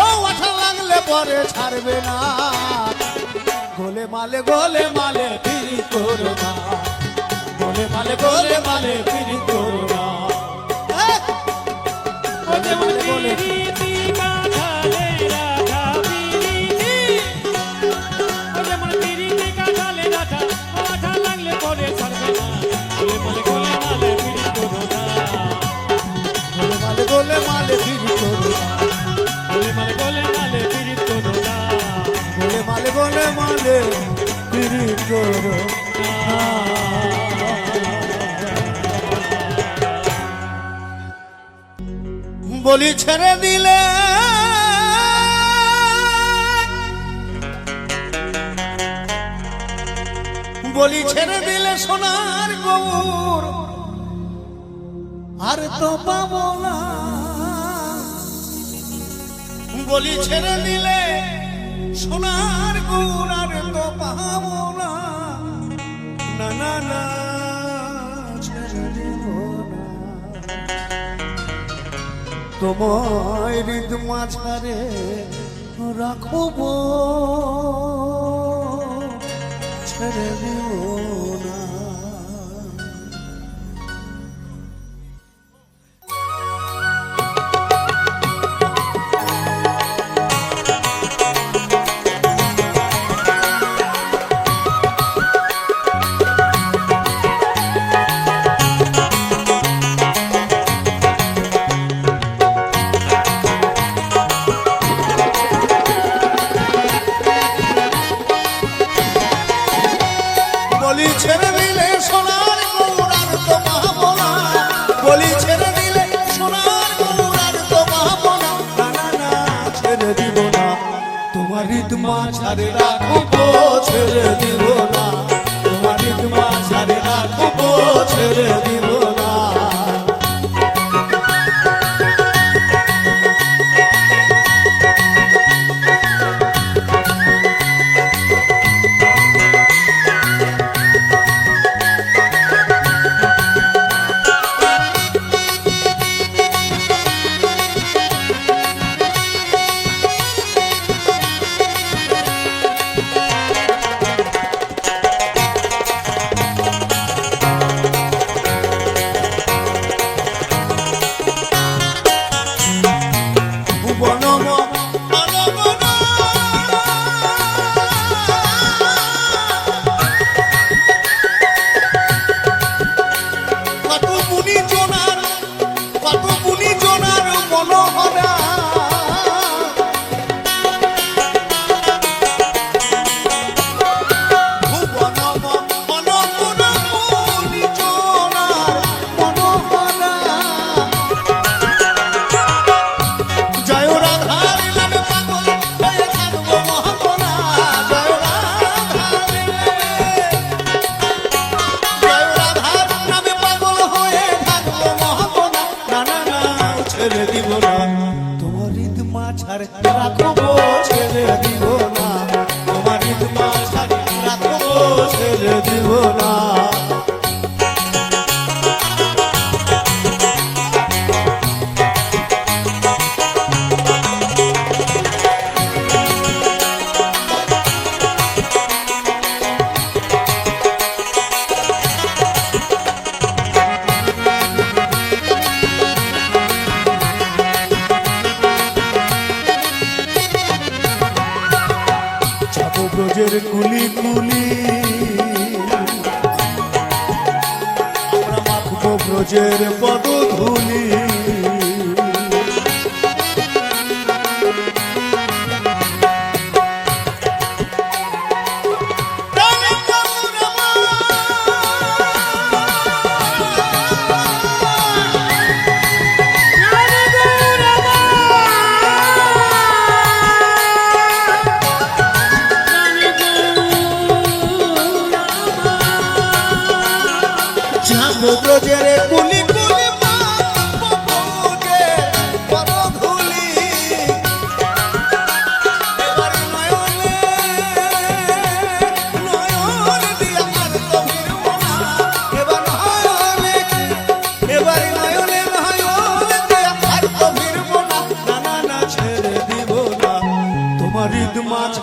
ও আঠা লাগলে পরে ছাড়বে না। গোলে মালে বিড়ি করো না, গোলে মালে বিড়ি করো না। ও যেমন বিড়িতি কাঁঠালে রাখা বিড়িতি, ও যেমন বিড়িতি কাঁঠালে রাখা, ও আঠা লাগলে পরে ছাড়বে না। গোলে মালে বিড়ি করো না, গোলে মালে বিড়ি করো না, গোলে মালে বিড়ি করো না। গোলে মালে বিড়ি করো না। বলি ছেড়ে দিলে সোনার গৌর আর তো পাবো না। বলি ছেড়ে দিলে সোনার গৌর আর তো পাবো না। না না না, ছেড়ে দিব না। তোমায় হৃদ মাঝারে রাখব, ছেড়ে দিব না। বলি ছেড়ে দিলে সোনার গৌর আর তো পাবো না। বলি ছেড়ে দিলে সোনার গৌর আর তো পাবো না। না না না, ছেড়ে দিব না। তোমার হৃদ মাঝারে রাখবো, ছেড়ে দিব না। তোমার হৃদ মাঝারে রাখবো, ছেড়ে দিব না। ছেড়ে দিব না। তোমার হৃদ মাঝারে রাখবো, ছেড়ে দিব না। তোমার হৃদ মাঝারে রাখবো, ছেড়ে দিব না। ব্রজের কুলি কুলি আমরা মাখবো ব্রজের পদধূলি। ব্রজের কুলি কুলি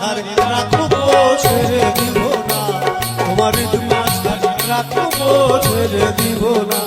মাঝারে রাখবো ছেড়ে দিব না, তোমার মাঝারে রাখবো ছেড়ে দিব না।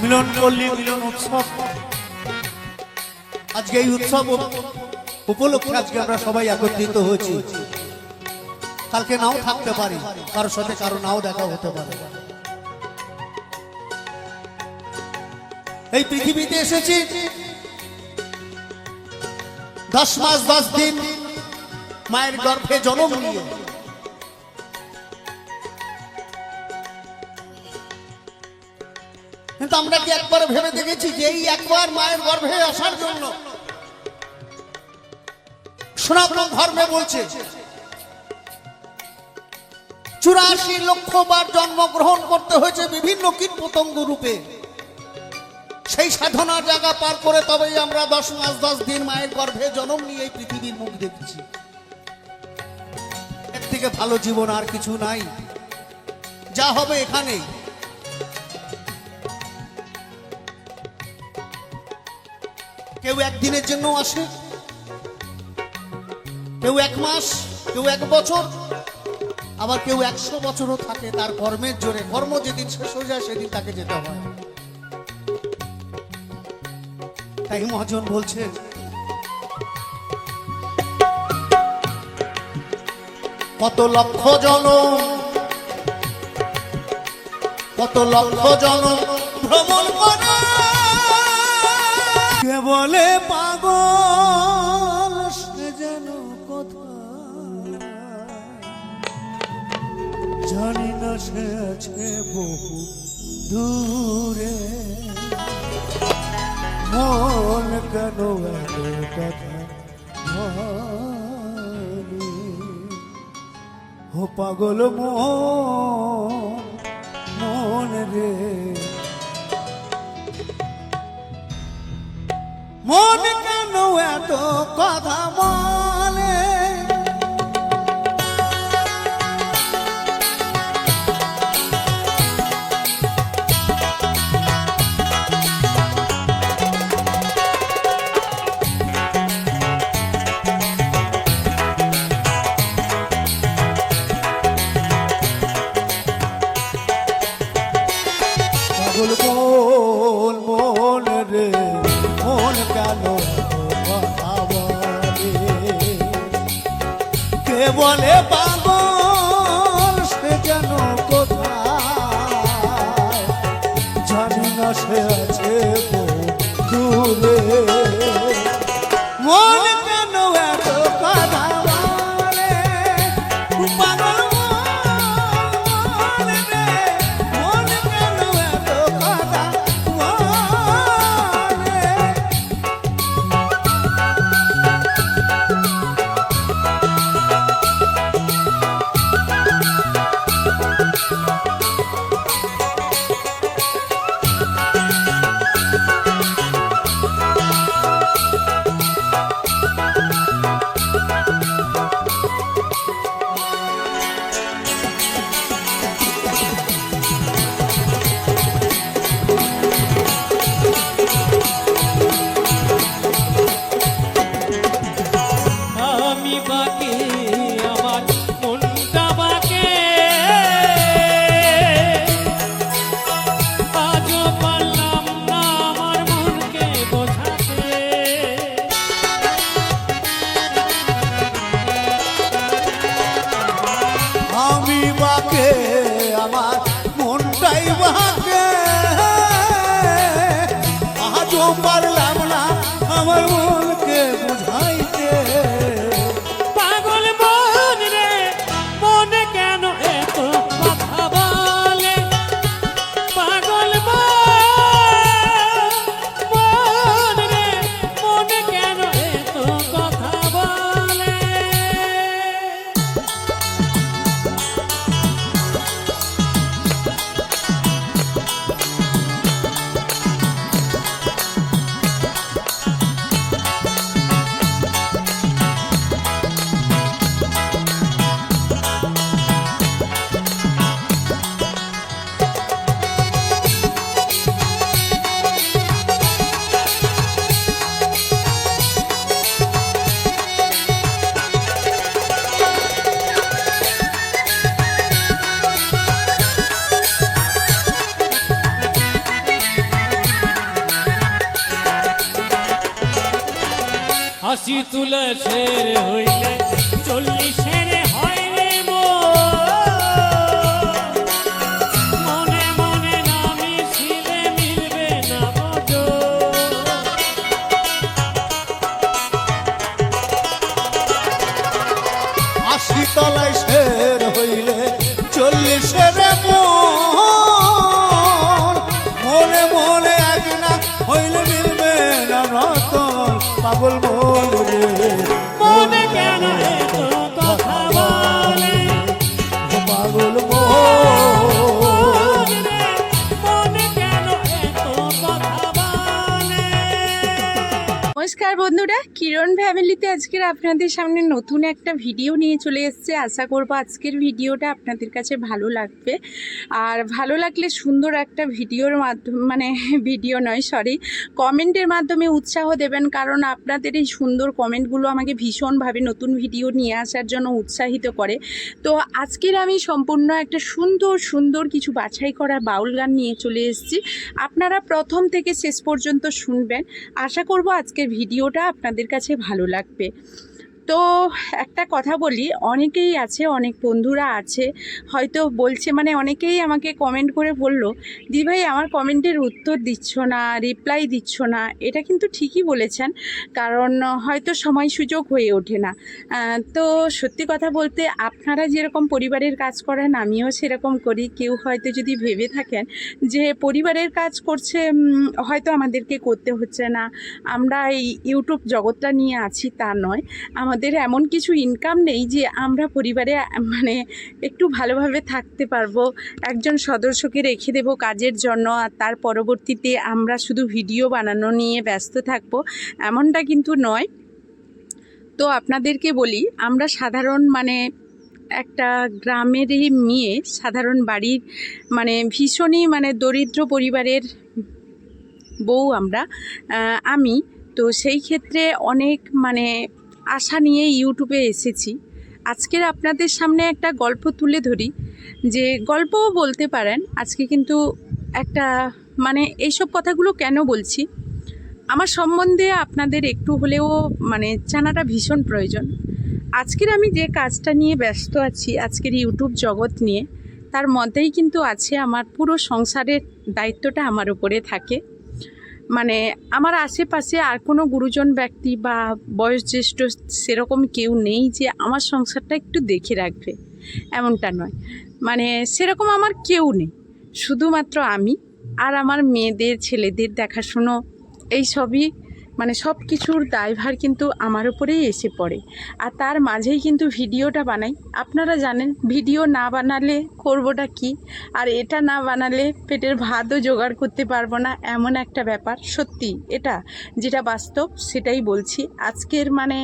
মিলন পল্লী মিলন উৎসব, আজকে এই উৎসব উপলক্ষে আজকে আমরা সবাই একত্রিত হয়েছি। কালকে নাও থাকতে পারি, কারোর সাথে কারো নাও দেখা হতে পারে। এই পৃথিবীতে এসেছি 10 মাস 10 দিন মায়ের গর্ভে জন্ম নিয়ে। কিন্তু আমরা কি একবার ভেবে দেখেছি যে এই একবার মায়ের গর্ভে আসার জন্য সনাতন ধর্মে বলছে 84 লক্ষ বার জন্মগ্রহণ করতে হয়েছে বিভিন্ন কীট পতঙ্গ রূপে। সেই সাধনার জায়গা পার করে তবেই আমরা 10 মাস 10 দিন মায়ের গর্ভে জন্ম নিয়ে এই পৃথিবীর মুখ দেখছি। এর থেকে ভালো জীবন আর কিছু নাই, যা হবে এখানেই। কেউ একদিনের জন্য আসে, কেউ 1 মাস, কেউ 1 বছর, আবার কেউ 100 বছরও থাকে। তার কর্মের জোরে, কর্ম যেদিন শেষ হয়ে যায় সেদিন তাকে যেতে হয়। তাই মহাজন বলছে কত লক্ষ জনম, কত লক্ষ জনম ভ্রমণ করে কে বলে পাগল সে যেন কোথায়, জানি না সে আছে বহু দূরে, মন কেন এত কথা ভাবি, ও পাগল মন রে, মন কেন এত কথা বলে, পাগল মন রে, মন কেন কথা বলে, কে বলে পাগল সে যেন কোথায়, জানি না সে আছে দূরে, মন কেন এত কথা বলে, পাগল মন রে, মন কেন এত কথা বলে। আমি বাকে আমার মনটা বাকে, আজও পারলাম না আমার মনকে বোঝাতে, আমি বাকে আমার মনটাই বাকে, আজও পারলাম না আমার মনকে বুঝাইতে, পাগল মন রে, মন কেন এত কথা বলে, পাগল মন রে, মন কেন এত কথা বলে। আশি তুলসের হইলে 40-এর হয় রে মনে মনে না মিশিলে মিলবে না মজো। আশি তলায় শের হইলে 40-এর মনে মনে এক না হইলে মিলবে না রতন পাগল মন রে মনে কেন এত কথা বলে পাগল মন মনে কেন এত কথা বলে। নমস্কার বন্ধুরা, কিরণ ফ্যামিলিতে আজকের আপনাদের সামনে নতুন একটা ভিডিও নিয়ে চলে এসেছে। আশা করব আজকের ভিডিওটা আপনাদের কাছে ভালো লাগবে। আর ভালো লাগলে সুন্দর একটা ভিডিওর মাধ্যমে, মানে ভিডিও নয় সরি, কমেন্টের মাধ্যমে উৎসাহ দেবেন, কারণ আপনাদের এই সুন্দর কমেন্টগুলো আমাকে ভীষণভাবে নতুন ভিডিও নিয়ে আসার জন্য উৎসাহিত করে। তো আজকের আমি সম্পূর্ণ একটা সুন্দর সুন্দর কিছু বাছাই করা বাউল গান নিয়ে চলে এসেছি। আপনারা প্রথম থেকে শেষ পর্যন্ত শুনবেন। আশা করব আজকের ভিডিওটা আপনাদের কাছে ভালো লাগবে। তো একটা কথা বলি, অনেকেই আছে, অনেক বন্ধুরা আছে হয়তো বলছে, মানে অনেকেই আমাকে কমেন্ট করে বলল, দি ভাই আমার কমেন্টের উত্তর দিচ্ছ না, রিপ্লাই দিচ্ছ না। এটা কিন্তু ঠিকই বলেছেন, কারণ হয়তো সময় সুযোগ হয়ে ওঠে না। তো সত্যি কথা বলতে, আপনারা যেরকম পরিবারের কাজ করেন আমিও সেরকম করি। কেউ হয়তো যদি ভেবে থাকেন যে পরিবারের কাজ করছে, হয়তো আমাদেরকে করতে হচ্ছে না, আমরা এই ইউটিউব জগৎটা নিয়ে আছি, তা নয়। আমাদের এমন কিছু ইনকাম নেই যে আমরা পরিবারে মানে একটু ভালোভাবে থাকতে পারবো, একজন সদস্যকে রেখে দেব কাজের জন্য, আর তার পরবর্তীতে আমরা শুধু ভিডিও বানানো নিয়ে ব্যস্ত থাকবো, এমনটা কিন্তু নয়। তো আপনাদেরকে বলি, আমরা সাধারণ মানে একটা গ্রামেরই মেয়ে, সাধারণ বাড়ির মানে ভীষণই মানে দরিদ্র পরিবারের বউ আমরা, আমি তো সেই ক্ষেত্রে অনেক মানে আশা নিয়ে ইউটিউবে এসেছি। আজকের আপনাদের সামনে একটা গল্প তুলে ধরি, যে গল্পও বলতে পারেন। আজকে কিন্তু একটা মানে এইসব কথাগুলো কেন বলছি, আমার সম্বন্ধে আপনাদের একটু হলেও মানে জানাটা ভীষণ প্রয়োজন। আজকের আমি যে কাজটা নিয়ে ব্যস্ত আছি, আজকের ইউটিউব জগৎ নিয়ে, তার মধ্যেই কিন্তু আছে আমার পুরো সংসারের দায়িত্বটা আমার উপরে থাকে। মানে আমার আশেপাশে আর কোনো গুরুজন ব্যক্তি বা বয়োজ্যেষ্ঠ সেরকম কেউ নেই যে আমার সংসারটা একটু দেখে রাখবে, এমনটা নয়। মানে সেরকম আমার কেউ নেই, শুধুমাত্র আমি আর আমার মেয়েদের ছেলেদের দেখাশুনো, এই সবই মানে সব কিছুর দায়ভার কিন্তু আমার উপরেই এসে পড়ে। আর তার মাঝেই কিন্তু ভিডিওটা বানাই। আপনারা জানেন ভিডিও না বানালে করবোটা কি, আর এটা না বানালে পেটের ভাতও জোগাড় করতে পারবো না, এমন একটা ব্যাপার। সত্যি এটা যেটা বাস্তব সেটাই বলছি। আজকের মানে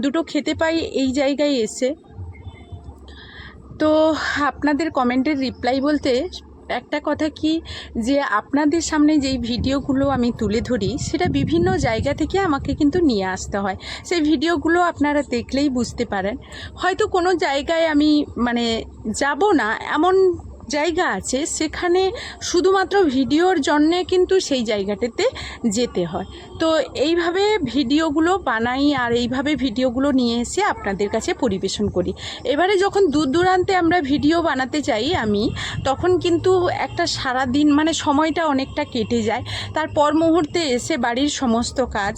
দুটো খেতে পাই এই জায়গায় এসে। তো আপনাদের কমেন্টের রিপ্লাই বলতে একটা কথা কি, যে আপনাদের সামনে যেই ভিডিওগুলো আমি তুলে ধরি সেটা বিভিন্ন জায়গা থেকে আমাকে কিন্তু নিয়ে আসতে হয়। সেই ভিডিওগুলো আপনারা দেখলেই বুঝতে পারেন। হয়তো কোনো জায়গায় আমি মানে যাব না, এমন জায়গা আছে সেখানে শুধুমাত্র ভিডিওর জন্যে কিন্তু সেই জায়গাটাতে যেতে হয়। তো এইভাবে ভিডিওগুলো বানাই আর এইভাবে ভিডিওগুলো নিয়ে এসে আপনাদের কাছে পরিবেশন করি। এবারে যখন দূর দূরান্তে আমরা ভিডিও বানাতে চাই আমি, তখন কিন্তু একটা সারা দিন মানে সময়টা অনেকটা কেটে যায়। তারপর মুহূর্তে এসে বাড়ির সমস্ত কাজ,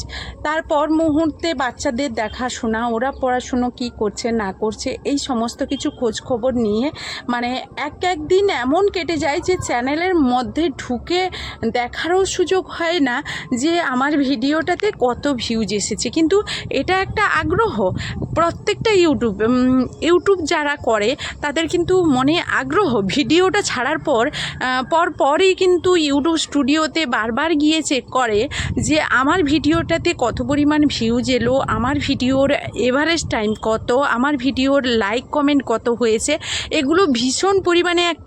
তারপর মুহূর্তে বাচ্চাদের দেখাশোনা, ওরা পড়াশুনো কী করছে না করছে, এই সমস্ত কিছু খোঁজ খবর নিয়ে মানে একদিন এমন কেটে যায় যে চ্যানেলের মধ্যে ঢুকে দেখারও সুযোগ হয় না যে আমার ভিডিওটাতে কত ভিউজ এসেছে। কিন্তু এটা একটা আগ্রহ, প্রত্যেকটা ইউটিউব যারা করে তাদের কিন্তু মনে আগ্রহ। ভিডিওটা ছাড়ার পরই কিন্তু ইউটিউব স্টুডিওতে বারবার গিয়ে চেক করে যে আমার ভিডিওটাতে কত পরিমাণ ভিউজ এলো, আমার ভিডিওর এভারেজ টাইম কত, আমার ভিডিওর লাইক কমেন্ট কত হয়েছে। এগুলো ভীষণ পরিমাণে একটা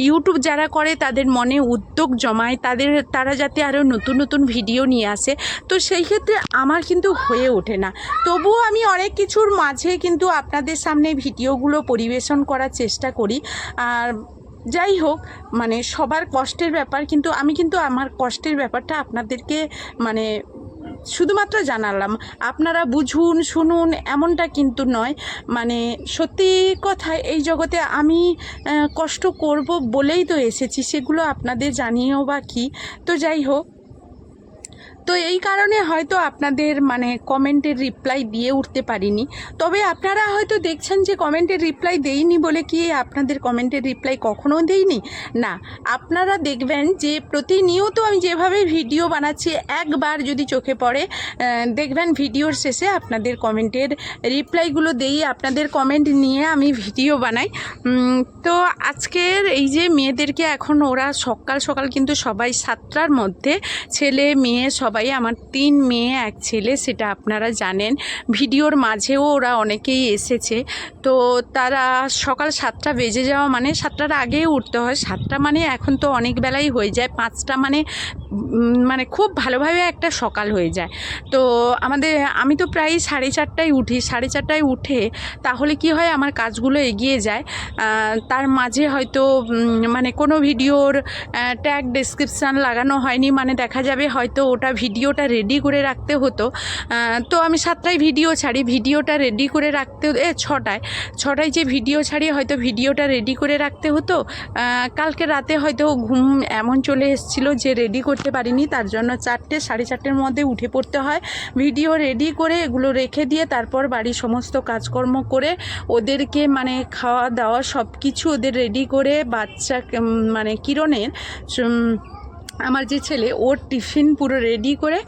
ইউটিউব যারা করে তাদের মনে উদ্যোগ জমায়, তারা যাতে আরও নতুন নতুন ভিডিও নিয়ে আসে। তো সেই ক্ষেত্রে আমার কিন্তু হয়ে ওঠে না। তবুও আমি অনেক কিছুর মাঝে কিন্তু আপনাদের সামনে ভিডিওগুলো পরিবেশন করার চেষ্টা করি। আর যাই হোক, মানে সবার কষ্টের ব্যাপার, কিন্তু আমি কিন্তু আমার কষ্টের ব্যাপারটা আপনাদেরকে মানে শুধুমাত্র জানালাম, আপনারা বুঝুন শুনুন এমনটা কিন্তু নয়। মানে সত্যি কথা, এই জগতে আমি কষ্ট করব বলেই তো এসেছি, সেগুলো আপনাদের জানিয়েও বা কী। তো যাই হোক, তো এই কারণে হয়তো আপনাদের মানে কমেন্টের রিপ্লাই দিয়ে উঠতে পারিনি। তবে আপনারা হয়তো দেখছেন যে কমেন্টের রিপ্লাই দেইনি বলে কি আপনাদের কমেন্টের রিপ্লাই কখনো দেইনি না। আপনারা দেখবেন যে প্রতিনিয়ত আমি যেভাবে ভিডিও বানাচ্ছি, একবার যদি চোখে পড়ে দেখবেন ভিডিওর শেষে আপনাদের কমেন্টের রিপ্লাইগুলো দেই, আপনাদের কমেন্ট নিয়ে আমি ভিডিও বানাই। তো আজকের এই যে মেয়েদেরকে এখন ওরা সকাল সকাল কিন্তু সবাই 7টার মধ্যে, ছেলে মেয়ে সবাই, আমার 3 মেয়ে 1 ছেলে, সেটা আপনারা জানেন। ভিডিওর মাঝেও ওরা অনেকেই এসেছে। তো তারা সকাল 7টা বেজে যাওয়া মানে 7টার আগেই উঠতে হয়। 7টা মানে এখন তো অনেক বেলাই হয়ে যায়, 5টা মানে খুব ভালোভাবে একটা সকাল হয়ে যায়। তো আমি তো প্রায় 4:30টায় উঠি। 4:30টায় উঠে তাহলে কি হয়, আমার কাজগুলো এগিয়ে যায়। তার মাঝে হয়তো মানে কোনো ভিডিওর ট্যাগ ডেসক্রিপশান লাগানো হয়নি, মানে দেখা যাবে হয়তো ওটা ভিডিওটা রেডি করে রাখতে হতো। তো আমি 7টায় ভিডিও ছাড়ি, ভিডিওটা রেডি করে রাখতে 6টায় যে ভিডিও ছাড়ি, হয়তো ভিডিওটা রেডি করে রাখতে হতো। কালকে রাতে হয়তো ঘুম এমন চলে এসেছিলো যে রেডি করতে পারিনি, তার জন্য 4টে 4:30-এর মধ্যে উঠে পড়তে হয়। ভিডিও রেডি করে এগুলো রেখে দিয়ে তারপর বাড়ির সমস্ত কাজকর্ম করে ওদেরকে মানে খাওয়া দাওয়া সব কিছু ওদের রেডি করে, বাচ্চা মানে কিরণের আমার যে ছেলে, ওর টিফিন পুরো রেডি করে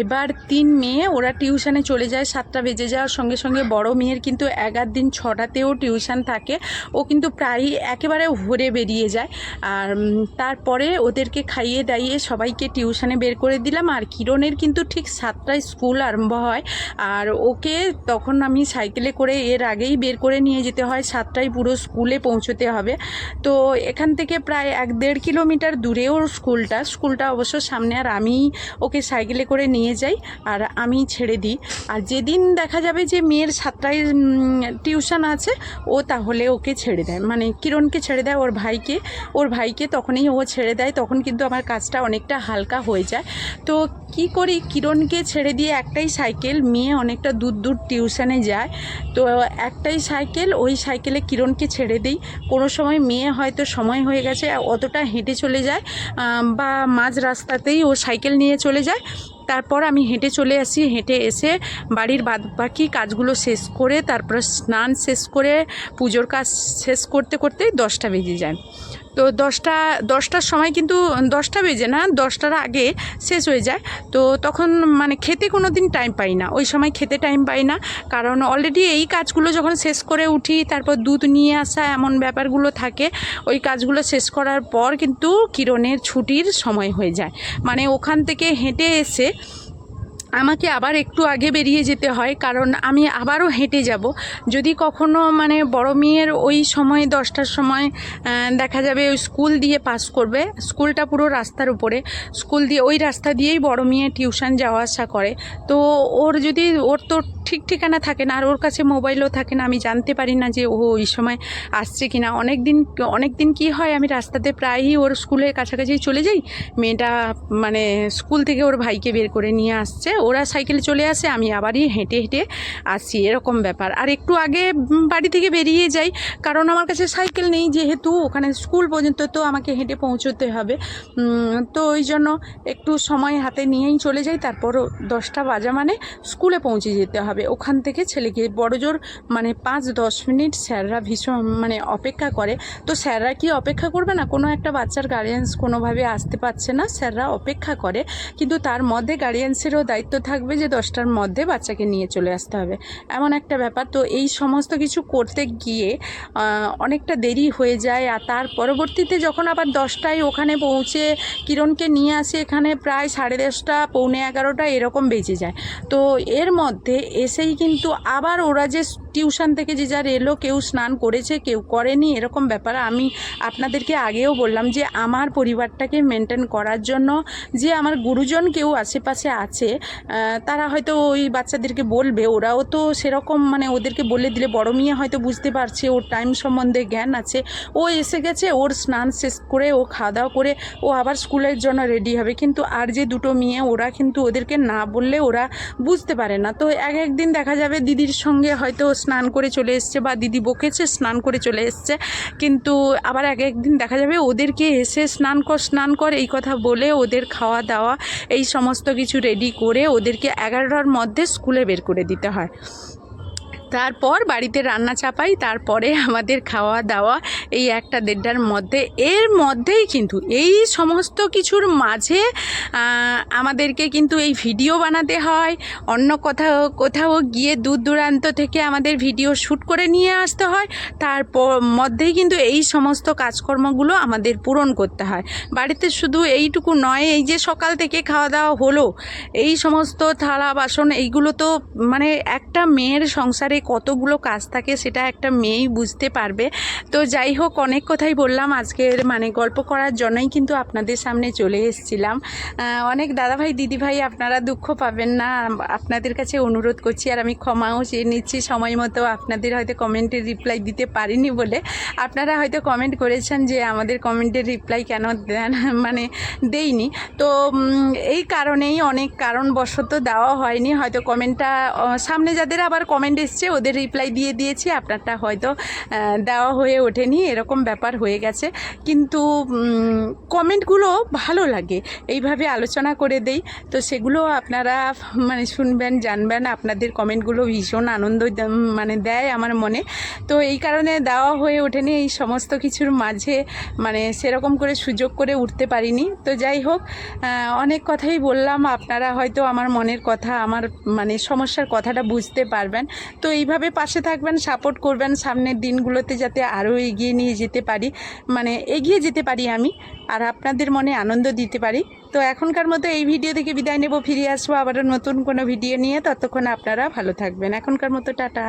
এবার 3 মেয়ে ওরা টিউশনে চলে যায় 7টা বেজে যাওয়ার সঙ্গে সঙ্গে। বড় মেয়ের কিন্তু 11 দিন 6টাতেও টিউশন থাকে, ও কিন্তু প্রায়ই একেবারে ভোরে বেরিয়ে যায়। আর তারপরে ওদেরকে খাইয়ে দাইয়ে সবাইকে টিউশনে বের করে দিলাম। আর কিরণের কিন্তু ঠিক 7টায় স্কুল আরম্ভ হয়, আর ওকে তখন আমি সাইকেলে করে এর আগেই বের করে নিয়ে যেতে হয়। 7টায় পুরো স্কুলে পৌঁছতে হবে। তো এখান থেকে প্রায় 1-1.5 কিলোমিটার দূরে ওর স্কুলটা অবশ্য সামনে, আর আমি ওকে সাইকেলে করে নিয়ে যাই আর আমি ছেড়ে দিই। আর যেদিন দেখা যাবে যে মেয়ের 7টায় টিউশন আছে, ও তাহলে ওকে ছেড়ে দেয়, মানে কিরণকে ছেড়ে দেয় ওর ভাইকে তখনই ও ছেড়ে দেয়। তখন কিন্তু আমার কাজটা অনেকটা হালকা হয়ে যায়। তো কি করি, কিরণকে ছেড়ে দিয়ে একটাই সাইকেল, মেয়ে অনেকটা দূর টিউশনে যায়, তো একটাই সাইকেল, ওই সাইকেলে কিরণকে ছেড়ে দিই। কোনো সময় মেয়ে হয়তো সময় হয়ে গেছে, অতটা হেঁটে চলে যায়, বা মাঝ রাস্তাতেই ও সাইকেল নিয়ে চলে যায়। তারপর আমি হেঁটে চলে আসি, হেঁটে এসে বাড়ির বাকি কাজগুলো শেষ করে তারপর স্নান শেষ করে পুজোর কাজ শেষ করতে করতেই 10টা বেজে যায়। তো 10টার সময় কিন্তু 10টা বেজে না, 10টার আগে শেষ হয়ে যায়। তো তখন মানে খেতে কোনো দিন টাইম পাই না, ওই সময় খেতে টাইম পাই না, কারণ অলরেডি এই কাজগুলো যখন শেষ করে উঠি, তারপর দুধ নিয়ে আসা এমন ব্যাপারগুলো থাকে। ওই কাজগুলো শেষ করার পর কিন্তু কিরণের ছুটির সময় হয়ে যায়, মানে ওখান থেকে হেঁটে এসে আমাকে আবার একটু আগে বেরিয়ে যেতে হয়, কারণ আমি আবারও হেঁটে যাব। যদি কখনো মানে বড় মেয়ের ওই সময় 10টার সময় দেখা যাবে ওই স্কুল দিয়ে পাস করবে, স্কুলটা পুরো রাস্তার উপরে, স্কুল দিয়ে ওই রাস্তা দিয়েই বড় মেয়ে টিউশন যাওয়া আসা করে। তো ওর তো ঠিক ঠিকানা থাকে না, আর ওর কাছে মোবাইলও থাকে না, আমি জানতে পারি না যে ও ওই সময় আসছে কি না। অনেক দিন কি হয়, আমি রাস্তাতে প্রায়ই ওর স্কুলের কাছাকাছি চলে যাই, মেয়েটা মানে স্কুল থেকে ওর ভাইকে বের করে নিয়ে আসছে, ওরা সাইকেলে চলে আসে, আমি আবারই হেঁটে আসি, এরকম ব্যাপার। আর একটু আগে বাড়ি থেকে বেরিয়ে যাই, কারণ আমার কাছে সাইকেল নেই, যেহেতু ওখানে স্কুল পর্যন্ত তো আমাকে হেঁটে পৌঁছতে হবে। তো ওই জন্য একটু সময় হাতে নিয়েই চলে যাই। তারপর 10টা বাজা মানে স্কুলে পৌঁছে যেতে হবে। ওখান থেকে ছেলেকে বড়জোর মানে 5-10 মিনিট স্যাররা ভীষণ মানে অপেক্ষা করে। তো স্যাররা কি অপেক্ষা করবে না? কোনো একটা বাচ্চার গার্ডিয়ান্স কোনোভাবে আসতে পারছে না, স্যাররা অপেক্ষা করে, কিন্তু তার মধ্যে গার্ডিয়ান্সেরও দায়িত্ব থাকবে যে 10টার মধ্যে বাচ্চাকে নিয়ে চলে আসতে হবে, এমন একটা ব্যাপার। তো এই সমস্ত কিছু করতে গিয়ে অনেকটা দেরি হয়ে যায়। আর তার পরবর্তীতে যখন আবার 10টায় ওখানে পৌঁছে কিরণকে নিয়ে আসে, এখানে প্রায় 10:30, 11:15 এরকম বেজে যায়। তো এর মধ্যে এসেই কিন্তু আবার ওরা যে টিউশন থেকে যে যার এলো, কেউ স্নান করেছে কেউ করেনি, এরকম ব্যাপার। আমি আপনাদেরকে আগেও বললাম যে আমার পরিবারটাকে মেনটেন করার জন্য যে আমার গুরুজন কেউ আশেপাশে আছে, তারা হয়তো ওই বাচ্চাদেরকে বলবে, ওরাও তো সেরকম মানে ওদেরকে বলে দিলে, বড় মেয়ে হয়তো বুঝতে পারছে, ওর টাইম সম্বন্ধে জ্ঞান আছে, ও এসে গেছে, ওর স্নান শেষ করে ও খাওয়া দাওয়া করে ও আবার স্কুলের জন্য রেডি হবে। কিন্তু আর যে দুটো মেয়ে, ওরা কিন্তু ওদেরকে না বললে ওরা বুঝতে পারে না। তো একদিন দেখা যাবে দিদির সঙ্গে হয়তো স্নান করে চলে এসছে, বা দিদি বকেছে স্নান করে চলে এসছে, কিন্তু আবার একদিন দেখা যাবে ওদেরকে এসে স্নান কর এই কথা বলে ওদের খাওয়া দাওয়া এই সমস্ত কিছু রেডি করে ওদেরকে 11টার মধ্যে স্কুলে বের করে দিতে হয়। তারপর বাড়িতে রান্না চাপাই, তারপরে আমাদের খাওয়া দাওয়া এই 1টা-1.5টার মধ্যে। এর মধ্যেই কিন্তু এই সমস্ত কিছুর মাঝে আমাদেরকে কিন্তু এই ভিডিও বানাতে হয়, অন্য কোথাও গিয়ে দূর দূরান্ত থেকে আমাদের ভিডিও শ্যুট করে নিয়ে আসতে হয়, তারপর মধ্যেই কিন্তু এই সমস্ত কাজকর্মগুলো আমাদের পূরণ করতে হয়। বাড়িতে শুধু এইটুকু নয়, এই যে সকাল থেকে খাওয়া দাওয়া হলো, এই সমস্ত থালা বাসন, এইগুলো তো মানে একটা মেয়ের সংসারে কতগুলো কাজ থাকে সেটা একটা মেয়েই বুঝতে পারবে। তো যাই হোক, অনেক কথাই বললাম, আজকের মানে গল্প করার জন্যই কিন্তু আপনাদের সামনে চলে এসেছিলাম। অনেক দাদাভাই দিদিভাই আপনারা দুঃখ পাবেন না, আপনাদের কাছে অনুরোধ করছি, আর আমি ক্ষমাও চেয়ে নিচ্ছি সময় মতো আপনাদের হয়তো কমেন্টের রিপ্লাই দিতে পারিনি বলে। আপনারা হয়তো কমেন্ট করেছেন যে আমাদের কমেন্টের রিপ্লাই কেন দেন, মানে দেইনি, তো এই কারণেই, অনেক কারণবশত দেওয়া হয়নি। হয়তো কমেন্টটা সামনে যাদের আবার কমেন্ট এসছে ওদের রিপ্লাই দিয়ে দিয়েছি, আপনারটা হয়তো দেওয়া হয়ে ওঠেনি, এরকম ব্যাপার হয়ে গেছে। কিন্তু কমেন্টগুলো ভালো লাগে, এইভাবে আলোচনা করে দেই, তো সেগুলো আপনারা মানে শুনবেন, জানবেন। আপনাদের কমেন্টগুলো ভীষণ আনন্দ মানে দেয় আমার মনে, তো এই কারণে দেওয়া হয়ে ওঠেনি এই সমস্ত কিছুর মাঝে, মানে সেরকম করে সুযোগ করে উঠতে পারিনি। তো যাই হোক, অনেক কথাই বললাম, আপনারা হয়তো আমার মনের কথা, আমার মানে সমস্যার কথাটা বুঝতে পারবেন। তো এইভাবে পাশে থাকবেন, সাপোর্ট করবেন, সামনের দিনগুলোতে যাতে আরও এগিয়ে নিয়ে যেতে পারি, মানে এগিয়ে যেতে পারি আমি, আর আপনাদের মনে আনন্দ দিতে পারি। তো এখনকার মতো এই ভিডিও থেকে বিদায় নেব, ফিরে আসবো আবারও নতুন কোনো ভিডিও নিয়ে। ততক্ষণ আপনারা ভালো থাকবেন, এখনকার মতো টাটা।